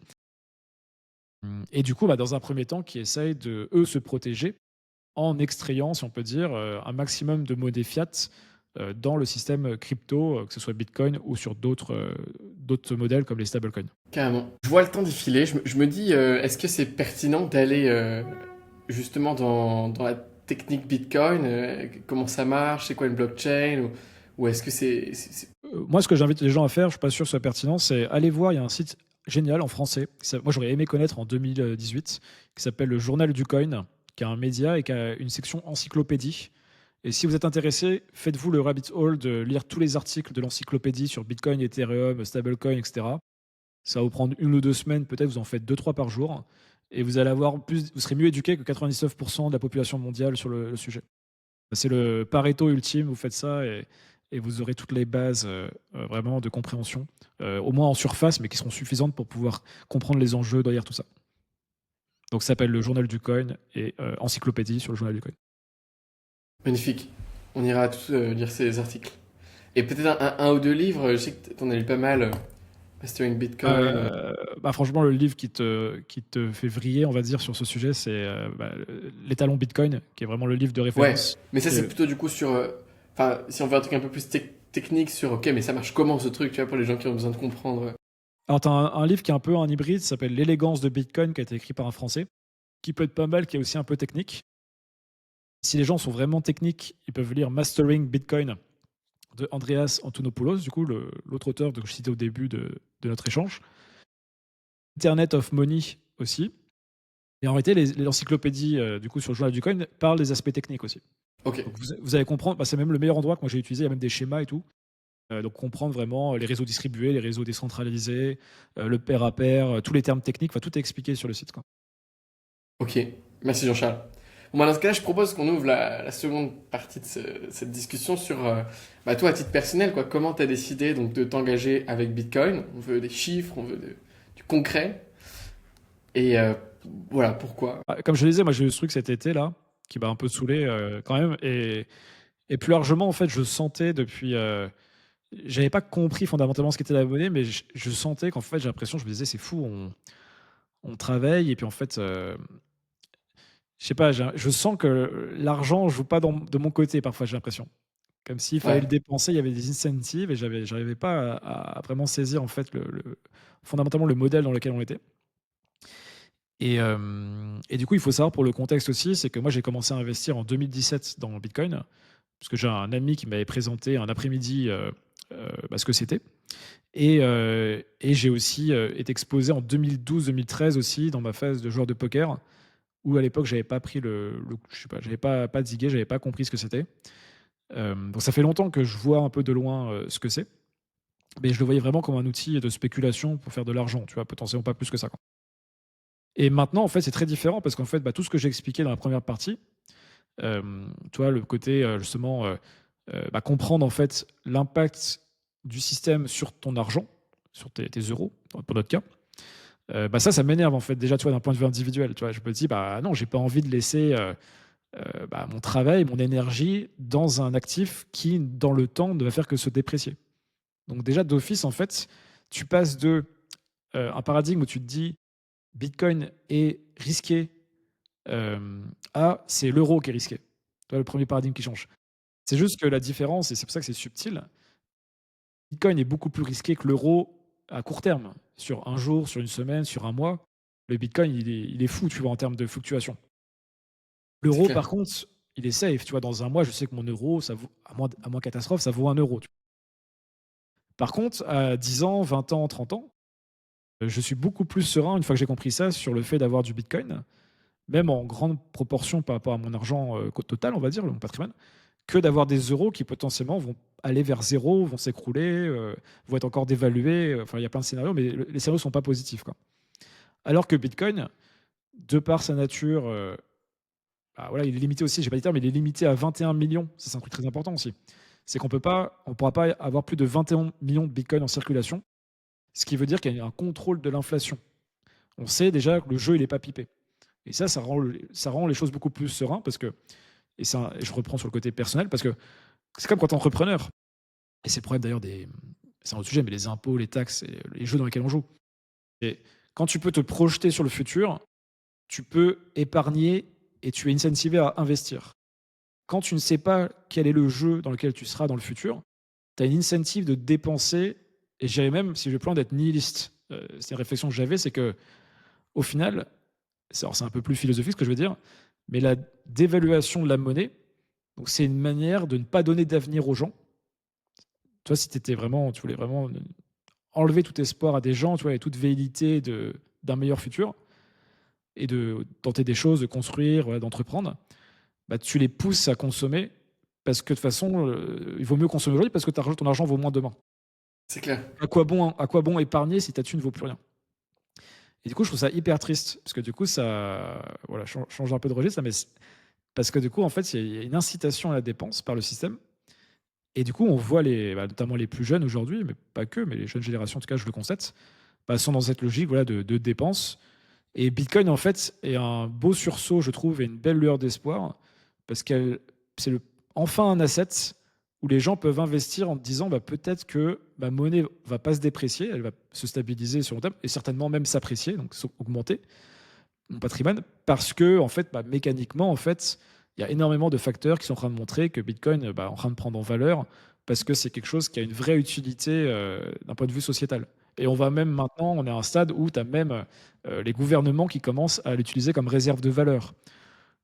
Et du coup, dans un premier temps, qui essayent de, eux, se protéger en extrayant, si on peut dire, un maximum de monnaie fiat dans le système crypto, que ce soit Bitcoin ou sur d'autres modèles comme les stablecoins. Carrément. Je vois le temps défiler. Je me dis, est-ce que c'est pertinent d'aller justement dans la technique Bitcoin, comment ça marche, c'est quoi une blockchain, ou est-ce que Moi, ce que j'invite les gens à faire, je suis pas sûr que ce soit pertinent, c'est aller voir, il y a un site génial en français, moi j'aurais aimé connaître en 2018, qui s'appelle le Journal du Coin, qui a un média et qui a une section encyclopédie. Et si vous êtes intéressé, faites-vous le rabbit hole de lire tous les articles de l'encyclopédie sur Bitcoin, Ethereum, stablecoin, etc. Ça va vous prendre 1 ou 2 semaines, peut-être vous en faites 2, 3 par jour, et vous allez vous serez mieux éduqué que 99% de la population mondiale sur le sujet. C'est le Pareto ultime, vous faites ça et vous aurez toutes les bases vraiment de compréhension, au moins en surface, mais qui seront suffisantes pour pouvoir comprendre les enjeux derrière tout ça. Donc ça s'appelle le Journal du Coin et encyclopédie sur le Journal du Coin. magnifique? On ira tous lire ces articles. Et peut-être un ou deux livres, je sais que t'en as lu pas mal, Mastering Bitcoin. Franchement, le livre qui te fait vriller, on va dire, sur ce sujet, c'est L'étalon Bitcoin, qui est vraiment le livre de Ouais, référence. mais ça Et, c'est plutôt du coup sur... Enfin, si on veut un truc un peu plus technique sur, ok, mais ça marche comment ce truc, tu vois, pour les gens qui ont besoin de comprendre. Alors, tu as un livre qui est un peu un hybride, ça s'appelle L'élégance de Bitcoin, qui a été écrit par un Français, qui peut être pas mal, qui est aussi un peu technique. Si les gens sont vraiment techniques, ils peuvent lire Mastering Bitcoin de Andreas Antonopoulos, du coup, l'autre auteur que je citais au début de notre échange. Internet of Money aussi. Et en réalité, l'encyclopédie du coup, sur le journal du coin parle des aspects techniques aussi. Ok. Donc vous allez comprendre, c'est même le meilleur endroit que moi j'ai utilisé, il y a même des schémas et tout. Donc comprendre vraiment les réseaux distribués, les réseaux décentralisés, le pair à pair, tous les termes techniques, tout est expliqué sur le site, quoi. Ok, merci Jean-Charles. Bon, dans ce cas-là, je propose qu'on ouvre la seconde partie de cette discussion sur, toi, à titre personnel, quoi, comment tu as décidé donc, de t'engager avec Bitcoin? On veut des chiffres, on veut du concret. Et voilà, pourquoi? Comme je le disais, moi j'ai eu ce truc cet été là, qui m'a un peu saoulé quand même. Et plus largement, en fait, je sentais depuis. J'avais pas compris fondamentalement ce qu'était la monnaie, mais je sentais qu'en fait, j'ai l'impression, je me disais, c'est fou, on travaille, et puis en fait, je sais pas, je sens que l'argent joue pas de mon côté parfois, j'ai l'impression. Comme s'il fallait le Ouais, dépenser, il y avait des incentives et j'arrivais pas à vraiment saisir en fait fondamentalement le modèle dans lequel on était. Et du coup, il faut savoir pour le contexte aussi, c'est que moi j'ai commencé à investir en 2017 dans Bitcoin, parce que j'ai un ami qui m'avait présenté un après-midi ce que c'était. Et j'ai aussi été exposé en 2012-2013 aussi dans ma phase de joueur de poker, où à l'époque j'avais pas pris je sais pas, j'avais pas digué, j'avais pas compris ce que c'était. Donc ça fait longtemps que je vois un peu de loin ce que c'est, mais je le voyais vraiment comme un outil de spéculation pour faire de l'argent, tu vois, potentiellement pas plus que ça, quoi. Et maintenant, en fait, c'est très différent parce qu'en fait, tout ce que j'ai expliqué dans la première partie, tu vois, le côté justement comprendre en fait l'impact du système sur ton argent, sur tes euros, pour notre cas. Ça m'énerve en fait déjà, tu vois, d'un point de vue individuel. Tu vois, je me dis, non, j'ai pas envie de laisser mon travail, mon énergie dans un actif qui, dans le temps, ne va faire que se déprécier. Donc déjà, d'office, en fait, tu passes de un paradigme où tu te dis, Bitcoin est risqué à c'est l'euro qui est risqué. Tu vois, le premier paradigme qui change. C'est juste que la différence, et c'est pour ça que c'est subtil, Bitcoin est beaucoup plus risqué que l'euro à court terme, sur un jour, sur une semaine, sur un mois. Le Bitcoin, il est fou, tu vois, en termes de fluctuation. C'est L'euro, clair. par contre, il est safe. Tu vois, dans un mois, je sais que mon euro, ça vaut, à moins catastrophe, ça vaut 1 euro. Par contre, à 10 ans, 20 ans, 30 ans, je suis beaucoup plus serein, une fois que j'ai compris ça, sur le fait d'avoir du Bitcoin, même en grande proportion par rapport à mon argent total, on va dire, mon patrimoine, que d'avoir des euros qui potentiellement vont aller vers zéro, vont s'écrouler, vont être encore dévalués. Enfin, il y a plein de scénarios, mais les scénarios ne sont pas positifs, quoi. Alors que Bitcoin, de par sa nature, bah, voilà, il est limité aussi, j'ai pas dit terme, mais il est limité à 21 millions. Ça, c'est un truc très important aussi. C'est qu'on ne pourra pas avoir plus de 21 millions de Bitcoin en circulation, ce qui veut dire qu'il y a un contrôle de l'inflation. On sait déjà que le jeu, il n'est pas pipé. Et ça rend les choses beaucoup plus serein parce que, et je reprends sur le côté personnel, parce que c'est comme quand tu es entrepreneur, et c'est le problème d'ailleurs c'est un autre sujet, mais les impôts, les taxes, et les jeux dans lesquels on joue. Et quand tu peux te projeter sur le futur, tu peux épargner et tu es incentivé à investir. Quand tu ne sais pas quel est le jeu dans lequel tu seras dans le futur, tu as une incentive de dépenser, et je dirais même, si je plan d'être nihiliste. C'est une réflexion que j'avais, c'est que au final, c'est un peu plus philosophique ce que je veux dire, mais la dévaluation de la monnaie, donc c'est une manière de ne pas donner d'avenir aux gens. Tu vois, si tu voulais vraiment enlever tout espoir à des gens, tu vois, et toute velléité d'un meilleur futur, et de tenter des choses, de construire, voilà, d'entreprendre, bah, tu les pousses à consommer parce que de toute façon, il vaut mieux consommer aujourd'hui parce que ton argent vaut moins demain. C'est clair. À quoi bon épargner si ta thune ne vaut plus rien? Et du coup, je trouve ça hyper triste parce que du coup, ça voilà, change un peu de registre, mais parce que du coup, en fait, il y a une incitation à la dépense par le système. Et du coup, on voit notamment les plus jeunes aujourd'hui, mais pas que, mais les jeunes générations, en tout cas, je le constate, bah, sont dans cette logique, voilà, de dépense. Et Bitcoin, en fait, est un beau sursaut, je trouve, et une belle lueur d'espoir, parce que c'est enfin un asset où les gens peuvent investir en disant bah, peut-être que ma monnaie va pas se déprécier, elle va se stabiliser sur le terme, et certainement même s'apprécier, donc augmenter mon patrimoine, parce que en fait, bah, mécaniquement, en fait, il y a énormément de facteurs qui sont en train de montrer que Bitcoin bah, est en train de prendre en valeur, parce que c'est quelque chose qui a une vraie utilité d'un point de vue sociétal. Et on va même maintenant, on est à un stade où tu as même les gouvernements qui commencent à l'utiliser comme réserve de valeur.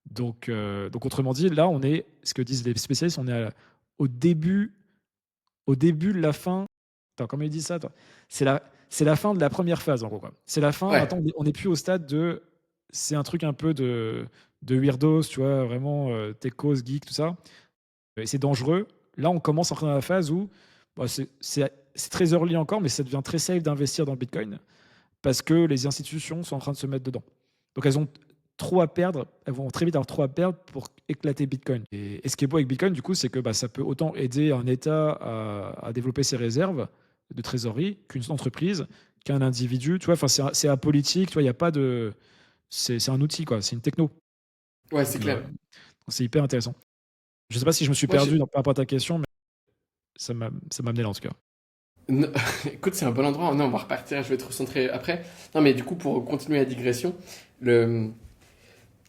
Donc autrement dit, là, on est, ce que disent les spécialistes, on est au début, au début de la fin. Attends, comment ils disent ça? Attends. C'est la fin de la première phase, en gros, quoi. C'est la fin. Ouais. Maintenant, on n'est plus au stade de. C'est un truc un peu de weirdos, tu vois, vraiment techos, geek, tout ça. Et c'est dangereux. Là, on commence à entrer dans la phase où bah, c'est très early encore, mais ça devient très safe d'investir dans le Bitcoin parce que les institutions sont en train de se mettre dedans. Donc elles ont trop à perdre, elles vont très vite avoir trop à perdre pour éclater Bitcoin. Et ce qui est beau avec Bitcoin, du coup, c'est que bah, ça peut autant aider un État à développer ses réserves de trésorerie qu'une entreprise, qu'un individu. Tu vois, enfin, c'est apolitique, tu vois, il n'y a pas de. C'est un outil, quoi, c'est une techno. Ouais, c'est Donc, clair. c'est hyper intéressant. Je ne sais pas si je me suis Moi, perdu par rapport à ta question, mais ça m'a amené là en tout cas. Non, écoute, c'est un bon endroit. Non, on va repartir, je vais te recentrer après. Non, mais du coup, pour continuer la digression, le...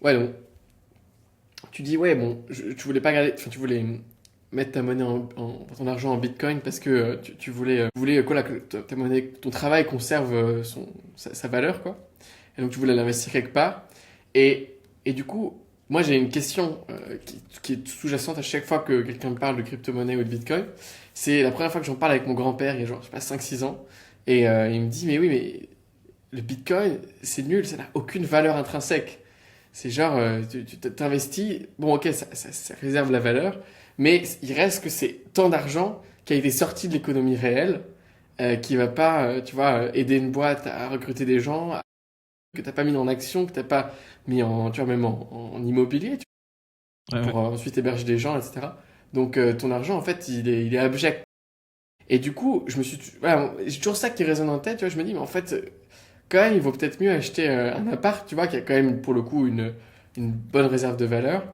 Ouais, donc, tu dis, ouais, bon, tu voulais pas garder... Enfin, tu voulais mettre ta monnaie ton argent en Bitcoin parce que tu voulais quoi, là, que ta monnaie, ton travail conserve sa valeur, quoi. Et donc, tu voulais l'investir quelque part. Et du coup, moi, j'ai une question qui est sous-jacente à chaque fois que quelqu'un me parle de crypto-monnaie ou de Bitcoin. C'est la première fois que j'en parle avec mon grand-père, il y a genre, je sais pas, 5 6 ans. Et il me dit, mais oui, mais le Bitcoin, c'est nul, ça n'a aucune valeur intrinsèque. C'est genre, tu t'investis, bon, ok, ça réserve la valeur, mais il reste que c'est tant d'argent qui a été sorti de l'économie réelle, qui va pas, tu vois, aider une boîte à recruter des gens, que t'as pas mis en action, que t'as pas mis en, tu vois, même en immobilier, tu Ouais, vois, ouais. pour ensuite héberger des gens, etc. Donc ton argent, en fait, il est abject. Et du coup, voilà, j'ai toujours ça qui résonne en tête, tu vois, je me dis, mais en fait, quand même, il vaut peut-être mieux acheter un appart, tu vois, qui a quand même, pour le coup, une bonne réserve de valeur,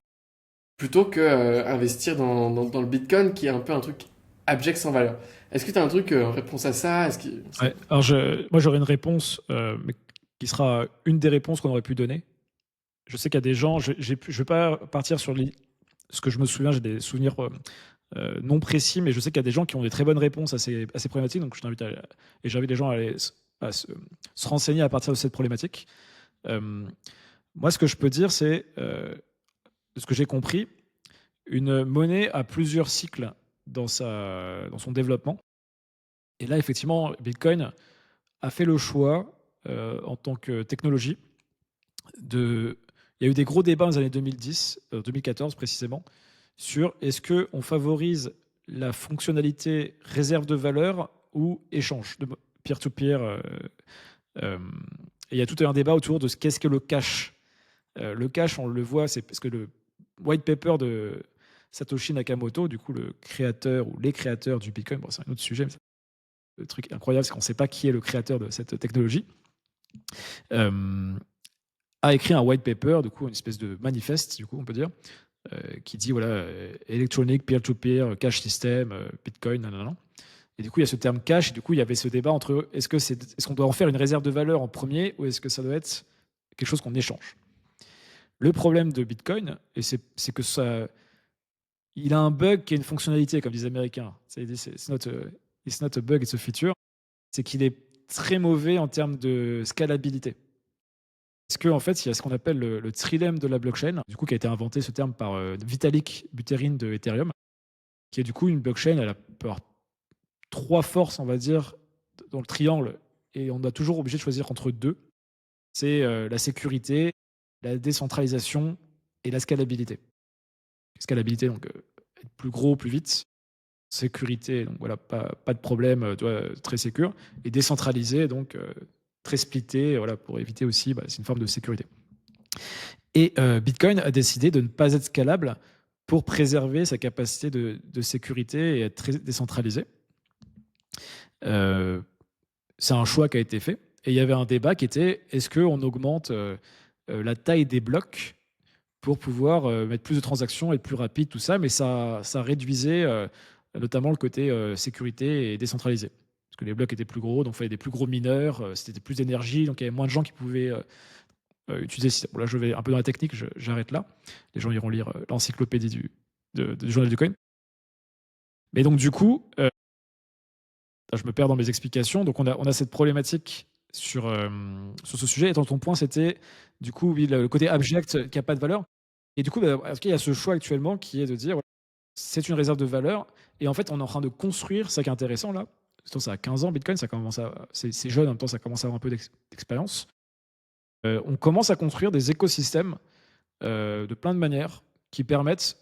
plutôt que investir dans le Bitcoin, qui est un peu un truc abject sans valeur. Est-ce que tu as un truc en réponse à ça? Ouais. Alors moi j'aurais une réponse, mais qui sera une des réponses qu'on aurait pu donner. Je sais qu'il y a des gens, je ne vais pas partir sur ce que je me souviens, j'ai des souvenirs non précis, mais je sais qu'il y a des gens qui ont des très bonnes réponses à ces problématiques, donc et j'invite les gens à se renseigner à partir de cette problématique. Moi, ce que je peux dire, c'est, de ce que j'ai compris, une monnaie a plusieurs cycles dans son développement. Et là, effectivement, Bitcoin a fait le choix, en tant que technologie, de. Il y a eu des gros débats dans les années 2010, 2014 précisément, sur est-ce qu'on favorise la fonctionnalité réserve de valeur ou échange de peer-to-peer. Euh, et il y a tout un débat autour de qu'est-ce que le cash. Le cash, on le voit, c'est parce que le white paper de Satoshi Nakamoto, du coup le créateur ou les créateurs du Bitcoin, bon, c'est un autre sujet, mais le truc incroyable, c'est qu'on ne sait pas qui est le créateur de cette technologie, a écrit un white paper, du coup une espèce de manifeste, du coup on peut dire, qui dit voilà, electronic peer-to-peer cash system, Bitcoin, nanana. Et du coup il y a ce terme cash, et du coup il y avait ce débat entre est-ce qu'on doit en faire une réserve de valeur en premier, ou est-ce que ça doit être quelque chose qu'on échange. Le problème de Bitcoin, et c'est que il a un bug qui est une fonctionnalité, comme disent les Américains. It's not a bug, it's a feature. C'est qu'il est très mauvais en termes de scalabilité. Parce qu'en fait, il y a ce qu'on appelle le trilemme de la blockchain, du coup, qui a été inventé ce terme par Vitalik Buterin de Ethereum, qui est du coup une blockchain, elle a peur 3 forces, on va dire, dans le triangle, et on est toujours obligé de choisir entre 2. C'est la sécurité, la décentralisation et la scalabilité. Scalabilité, donc être plus gros, plus vite. Sécurité, donc voilà, pas de problème, très sécure. Et décentralisé, donc très splitté, voilà, pour éviter aussi, c'est une forme de sécurité. Et Bitcoin a décidé de ne pas être scalable pour préserver sa capacité de sécurité et être très décentralisé. C'est un choix qui a été fait. Et il y avait un débat qui était, est-ce qu'on augmente la taille des blocs pour pouvoir mettre plus de transactions, être plus rapide, tout ça, mais ça réduisait notamment le côté sécurité et décentralisé. Parce que les blocs étaient plus gros, donc il fallait des plus gros mineurs, c'était plus d'énergie, donc il y avait moins de gens qui pouvaient utiliser ce système. Bon, là, je vais un peu dans la technique, j'arrête là. Les gens iront lire l'encyclopédie du journal du coin. Mais donc, du coup, je me perds dans mes explications. Donc, on a cette problématique sur ce sujet. Et ton point, c'était, du coup, oui, le côté abject qui n'a pas de valeur. Et du coup, il y a ce choix actuellement qui est de dire, voilà, c'est une réserve de valeur. Et en fait, on est en train de construire, ça qui est intéressant là. Ça a 15 ans, Bitcoin, c'est jeune, en même temps, ça commence à avoir un peu d'expérience. On commence à construire des écosystèmes de plein de manières qui permettent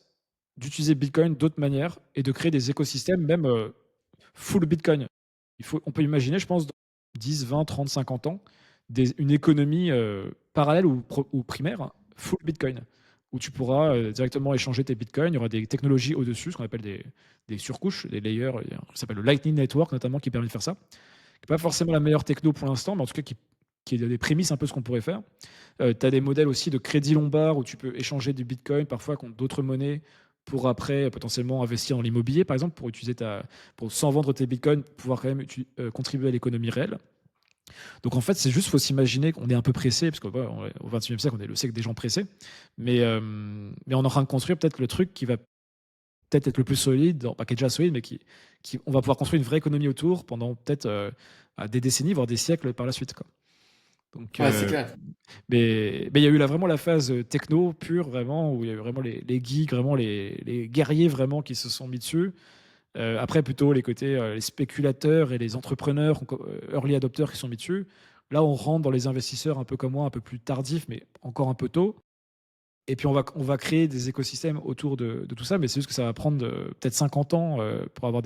d'utiliser Bitcoin d'autres manières et de créer des écosystèmes même full Bitcoin. On peut imaginer, je pense, dans 10, 20, 30, 50 ans, une économie parallèle ou primaire, hein, full Bitcoin, où tu pourras directement échanger tes Bitcoins. Il y aura des technologies au-dessus, ce qu'on appelle des surcouches, des layers. Ça s'appelle le Lightning Network, notamment, qui permet de faire ça. Qui n'est pas forcément la meilleure techno pour l'instant, mais en tout cas qui est des prémices un peu ce qu'on pourrait faire. Tu as des modèles aussi de crédit lombard où tu peux échanger du Bitcoin parfois contre d'autres monnaies pour après potentiellement investir dans l'immobilier, par exemple, pour sans vendre tes bitcoins, pouvoir quand même contribuer à l'économie réelle. Donc en fait, c'est juste, faut s'imaginer qu'on est un peu pressé, parce qu'au XXIe siècle, on est le siècle des gens pressés, mais on est en train de construire peut-être le truc qui va peut-être être le plus solide, pas qui est déjà solide, mais on va pouvoir construire une vraie économie autour pendant peut-être des décennies, voire des siècles par la suite, quoi. Donc, Ouais, c'est clair. mais il y a eu vraiment la phase techno pure, vraiment, où il y a eu vraiment les geeks, vraiment les guerriers vraiment qui se sont mis dessus. Après, plutôt les côtés les spéculateurs et les entrepreneurs, early adopters qui sont mis dessus. Là, on rentre dans les investisseurs un peu comme moi, un peu plus tardifs, mais encore un peu tôt. Et puis, on va créer des écosystèmes autour de tout ça, mais c'est juste que ça va prendre peut-être 50 ans pour avoir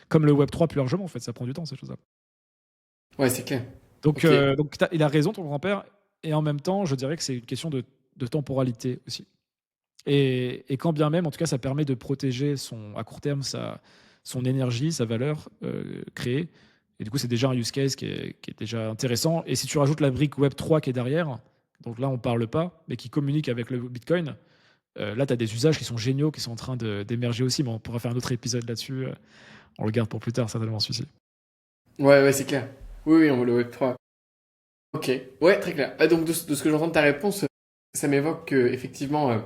comme le Web3 plus largement, en fait, ça prend du temps, ces choses-là. Ouais, c'est clair. Donc, Ok. il a raison, ton grand-père, et en même temps, je dirais que c'est une question de temporalité aussi. Et quand bien même, en tout cas, ça permet de protéger à court terme son énergie, sa valeur créée. Et du coup, c'est déjà un use case qui est déjà intéressant. Et si tu rajoutes la brique Web3 qui est derrière, donc là, on ne parle pas, mais qui communique avec le Bitcoin, là, tu as des usages qui sont géniaux, qui sont en train d'émerger aussi. Mais on pourra faire un autre épisode là-dessus. On le garde pour plus tard, certainement, celui-ci. Ouais, c'est clair. Oui, oui, on le Web3. Ok. Ouais, très clair. Donc, de ce que j'entends de ta réponse, ça m'évoque que, effectivement,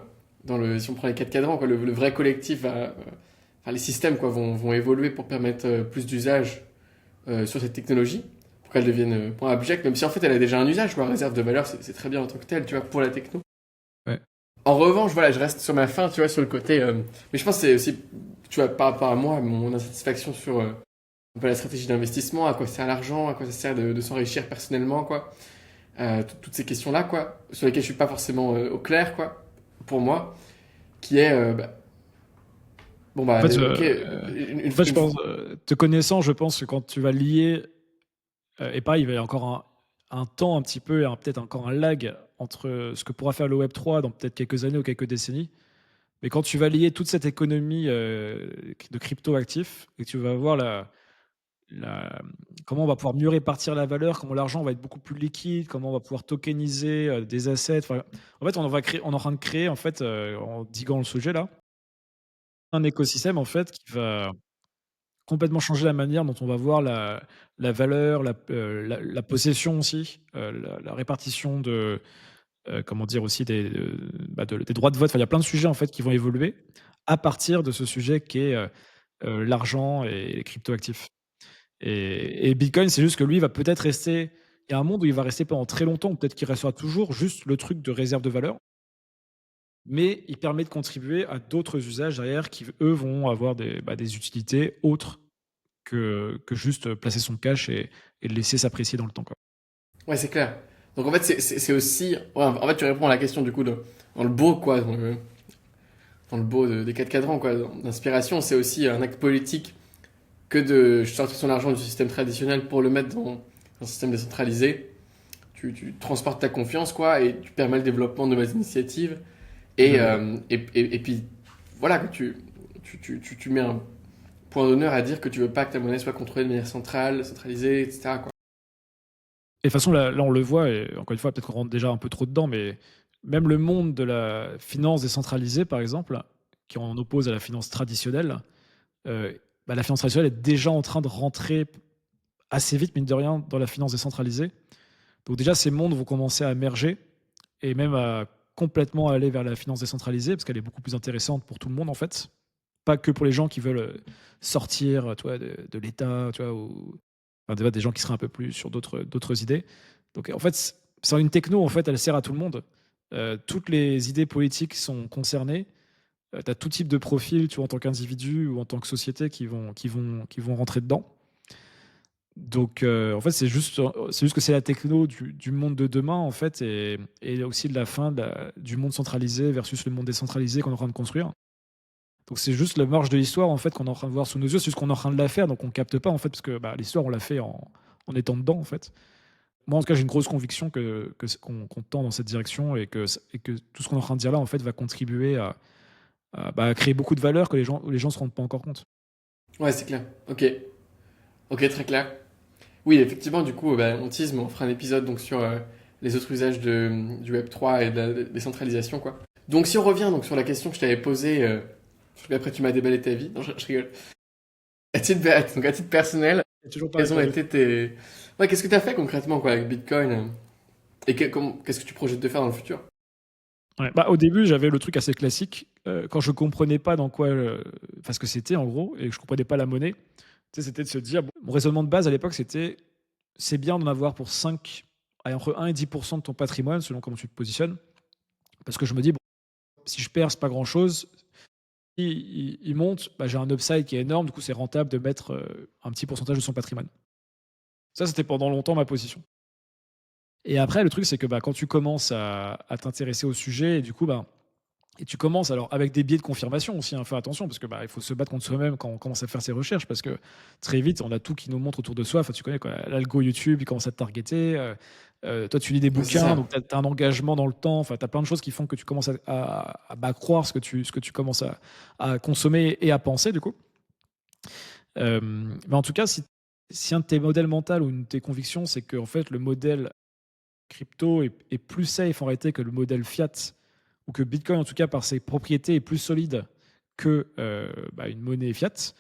si on prend les quatre cadrans, quoi, le vrai collectif enfin, les systèmes quoi, vont évoluer pour permettre plus d'usage sur cette technologie, pour qu'elle devienne point abject, même si en fait elle a déjà un usage, quoi. Réserve de valeur, c'est très bien en tant que tel, tu vois, pour la techno. Ouais. En revanche, voilà, je reste sur ma fin, tu vois, sur le côté. Mais je pense que c'est aussi, tu vois, par rapport à moi, mon insatisfaction sur un peu la stratégie d'investissement, à quoi sert l'argent, à quoi ça sert de s'enrichir personnellement, quoi. Toutes ces questions-là, quoi, sur lesquelles je suis pas forcément au clair, quoi, pour moi, qui est, bon En bah, fait, ok, en fait, je pense, te connaissant, je pense que quand tu vas lier, et pareil, il va y avoir encore un temps un petit peu, et peut-être encore un lag entre ce que pourra faire le Web3 dans peut-être quelques années ou quelques décennies. Mais quand tu vas lier toute cette économie de crypto-actifs et que tu vas voir la- comment on va pouvoir mieux répartir la valeur, comment l'argent va être beaucoup plus liquide, comment on va pouvoir tokeniser des assets. Enfin, en fait, on est en train de créer, en fait, en diguant le sujet là, un écosystème en fait qui va complètement changer la manière dont on va voir la valeur, la possession aussi, la répartition de, comment dire aussi, des droits de vote. Enfin, il y a plein de sujets en fait qui vont évoluer à partir de ce sujet qui est l'argent et les cryptoactifs. Et Bitcoin, c'est juste que lui, il va peut-être rester. Il y a un monde où il va rester pendant très longtemps, ou peut-être qu'il restera toujours juste le truc de réserve de valeur, mais il permet de contribuer à d'autres usages derrière qui, eux, vont avoir des utilités autres que juste placer son cash et le laisser s'apprécier dans le temps, quoi. ouais, c'est clair. Donc en fait, c'est aussi, ouais, en fait, tu réponds à la question du coup dans le beau, quoi, dans le beau des quatre cadrans, quoi, d'inspiration, c'est aussi un acte politique que de sortir son argent du système traditionnel pour le mettre dans un système décentralisé. Tu transportes ta confiance, quoi, et tu permets le développement de nouvelles initiatives. Je Et puis, voilà, que tu mets un point d'honneur à dire que tu veux pas que ta monnaie soit contrôlée de manière centrale, centralisée, etc., quoi. Et de toute façon, là, on le voit, et encore une fois, peut-être qu'on rentre déjà un peu trop dedans, mais même le monde de la finance décentralisée, par exemple, qui en oppose à la finance traditionnelle, euh, la finance traditionnelle est déjà en train de rentrer assez vite, mine de rien, dans la finance décentralisée. Donc déjà, ces mondes vont commencer à merger et même à complètement aller vers la finance décentralisée, parce qu'elle est beaucoup plus intéressante pour tout le monde, en fait. Pas que pour les gens qui veulent sortir, tu vois, de l'État, tu vois, ou enfin, des gens qui seraient un peu plus sur d'autres idées. Donc en fait, c'est une techno, en fait, elle sert à tout le monde. Toutes les idées politiques sont concernées. Tu as tout type de profil, tu vois, en tant qu'individu ou en tant que société qui vont rentrer dedans. Donc, en fait, c'est juste que c'est la techno du monde de demain, en fait, et aussi de la fin du monde centralisé versus le monde décentralisé qu'on est en train de construire. Donc, c'est juste la marge de l'histoire, en fait, qu'on est en train de voir sous nos yeux. C'est juste qu'on est en train de la faire, donc on capte pas, en fait, parce que l'histoire, on l'a fait en étant dedans, en fait. Moi, en tout cas, j'ai une grosse conviction qu'on tend dans cette direction et que tout ce qu'on est en train de dire là, en fait, va contribuer à créer beaucoup de valeur que les gens se rendent pas encore compte. Ouais, c'est clair. Ok. Ok, très clair. Oui, effectivement, du coup, bah, on fera un épisode donc, sur les autres usages du Web3 et de la décentralisation, quoi. Donc, si on revient donc, sur la question que je t'avais posée, après tu m'as déballé ta vie. Non, je rigole. Donc, à titre personnel, Il y a toujours pas quels ont répondu. été tes. Ouais, qu'est-ce que tu as fait concrètement quoi, avec Bitcoin et qu'est-ce que tu projettes de faire dans le futur? Ouais, au début, j'avais le truc assez classique. Quand je comprenais pas dans quoi, enfin, ce que c'était en gros, et que je comprenais pas la monnaie, tu sais, c'était de se dire, bon, mon raisonnement de base à l'époque, c'était, c'est bien d'en avoir pour 5, allez, entre 1 et 10% de ton patrimoine, selon comment tu te positionnes. Parce que je me dis, bon, si je perds, c'est pas grand-chose. Si il monte, j'ai un upside qui est énorme, du coup, c'est rentable de mettre un petit pourcentage de son patrimoine. Ça, c'était pendant longtemps ma position. Et après, le truc, c'est que quand tu commences à t'intéresser au sujet, et du coup, et tu commences alors avec des biais de confirmation aussi, hein, faire attention parce que il faut se battre contre soi-même quand on commence à faire ses recherches parce que très vite on a tout qui nous montre autour de soi. Enfin, tu connais quoi, l'algo YouTube, il commence à te targeter. Toi, tu lis des Ouais, c'est bouquins, ça. donc tu as un engagement dans le temps. Enfin, tu as plein de choses qui font que tu commences à croire ce que tu commences à consommer et à penser du coup. Mais en tout cas, si un de tes modèles mentaux ou une de tes convictions, c'est que en fait le modèle crypto est plus safe en réalité que le modèle fiat, ou que Bitcoin, en tout cas par ses propriétés, est plus solide que une monnaie fiat,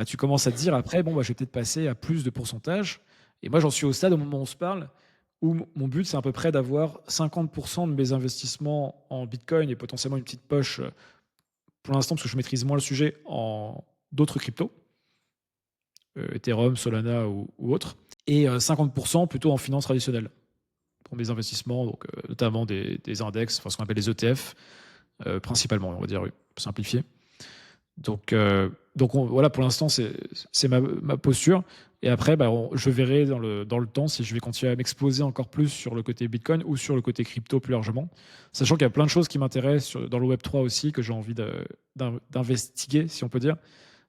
tu commences à te dire après, bon, je vais peut-être passer à plus de pourcentage. Et moi, j'en suis au stade au moment où on se parle, où mon but, c'est à peu près d'avoir 50% de mes investissements en Bitcoin et potentiellement une petite poche, pour l'instant, parce que je maîtrise moins le sujet, en d'autres cryptos, Ethereum, Solana ou autres, et 50% plutôt en finance traditionnelle pour mes investissements, donc notamment des index, enfin ce qu'on appelle les ETF, principalement, on va dire, oui, pour simplifier. Donc voilà, pour l'instant, c'est ma posture. Et après, bah, je verrai dans le temps si je vais continuer à m'exposer encore plus sur le côté Bitcoin ou sur le côté crypto plus largement. Sachant qu'il y a plein de choses qui m'intéressent dans le Web3 aussi, que j'ai envie d'investiguer, si on peut dire.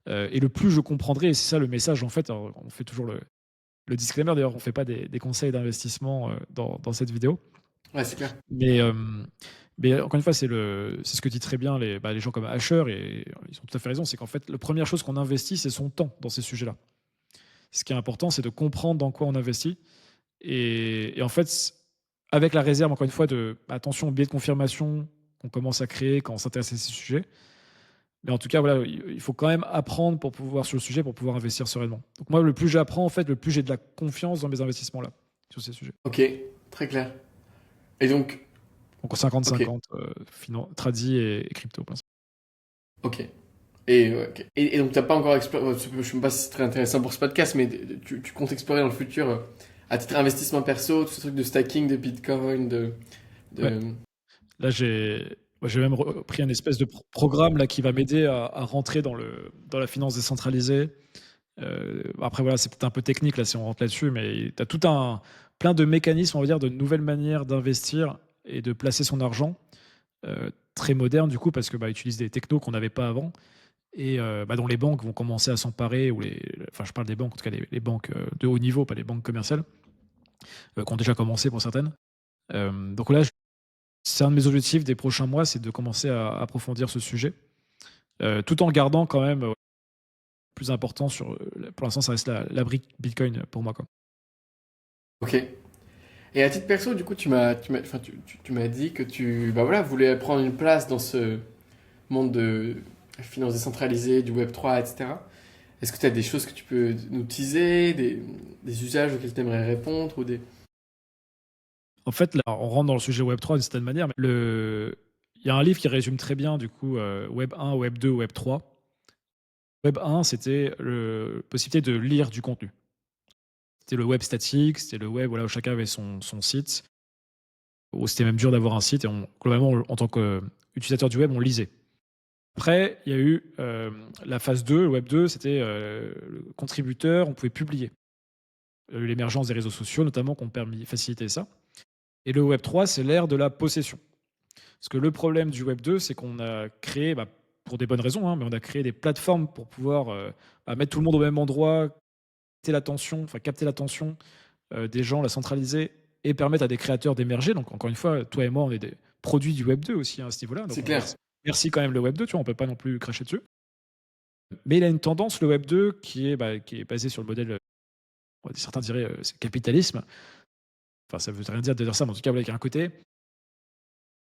Et le plus je comprendrai, et c'est ça le message, en fait, alors, on fait toujours le disclaimer, d'ailleurs, on ne fait pas des conseils d'investissement dans cette vidéo. Ouais, c'est clair. Mais encore une fois, c'est ce que dit très bien les gens comme Asher, et ils ont tout à fait raison, c'est qu'en fait, la première chose qu'on investit, c'est son temps dans ces sujets-là. Ce qui est important, c'est de comprendre dans quoi on investit. Et en fait, avec la réserve, encore une fois, attention au biais de confirmation qu'on commence à créer quand on s'intéresse à ces sujets. Mais en tout cas, voilà, il faut quand même apprendre pour pouvoir sur le sujet, pour pouvoir investir sereinement. Donc moi, le plus j'apprends, en fait, le plus j'ai de la confiance dans mes investissements là, sur ces sujets. Ok, très clair. Et donc, Donc ok, 50-50, tradi et crypto. ok. Et donc, t'as pas encore exploré, je sais pas si c'est très intéressant pour ce podcast, mais tu comptes explorer dans le futur, à titre investissement perso, tout ce truc de stacking, de Bitcoin, Ouais. de... Là, j'ai même repris un espèce de programme là, qui va m'aider à rentrer dans la finance décentralisée. Après, voilà, c'est peut-être un peu technique là, si on rentre là-dessus, mais tu as plein de mécanismes, on va dire, de nouvelles manières d'investir et de placer son argent, très moderne du coup, parce que utilise des technos qu'on n'avait pas avant et dont les banques vont commencer à s'emparer, enfin, je parle des banques, en tout cas les banques de haut niveau, pas les banques commerciales, qui ont déjà commencé pour certaines. Donc là, c'est un de mes objectifs des prochains mois, c'est de commencer à approfondir ce sujet, tout en gardant quand même plus important pour l'instant, ça reste la brique Bitcoin pour moi, quoi. Ok. Et à titre perso, du coup, enfin, tu m'as dit que bah voilà, voulais prendre une place dans ce monde de finance décentralisée, du Web3, etc. Est-ce que tu as des choses que tu peux nous teaser, des usages auxquels tu aimerais répondre ou des... En fait, là, on rentre dans le sujet Web3 d'une certaine manière, mais il y a un livre qui résume très bien, du coup, Web 1, Web 2, Web 3. Web 1, c'était la possibilité de lire du contenu. C'était le web statique, c'était le web voilà, où chacun avait son site, où c'était même dur d'avoir un site, et globalement, en tant qu'utilisateur du web, on lisait. Après, il y a eu la phase 2, le Web 2, c'était le contributeur, on pouvait publier. L'émergence des réseaux sociaux, notamment, qui ont permis de faciliter ça. Et le Web 3, c'est l'ère de la possession. Parce que le problème du Web 2, c'est qu'on a créé, pour des bonnes raisons, hein, mais on a créé des plateformes pour pouvoir mettre tout le monde au même endroit, capter l'attention des gens, la centraliser et permettre à des créateurs d'émerger. Donc, encore une fois, toi et moi, on est des produits du Web 2 aussi, hein, à ce niveau-là. Donc, C'est clair. merci quand même le Web 2, tu vois, on peut pas non plus cracher dessus. Mais il a une tendance, le Web 2, qui est basé sur le modèle, certains diraient, c'est capitalisme. Enfin, ça veut rien dire de dire ça, mais en tout cas, voilà, il y a un côté,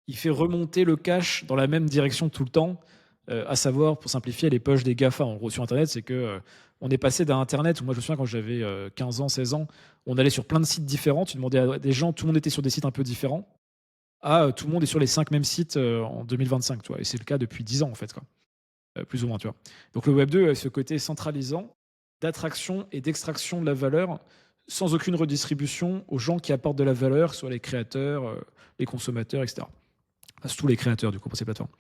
il fait remonter le cash dans la même direction tout le temps, à savoir, pour simplifier, les poches des GAFA. En gros, sur Internet, c'est que on est passé d'un Internet où, moi, je me souviens quand j'avais 15 ans, 16 ans, on allait sur plein de sites différents, tu demandais à des gens, tout le monde était sur des sites un peu différents, à tout le monde est sur les 5 mêmes sites en 2025, tu vois. Et c'est le cas depuis 10 ans, en fait, quoi. Plus ou moins, tu vois. Donc le Web 2 a ce côté centralisant d'attraction et d'extraction de la valeur sans aucune redistribution aux gens qui apportent de la valeur, soit les créateurs, les consommateurs, etc. Enfin, tous les créateurs, du coup, pour ces plateformes.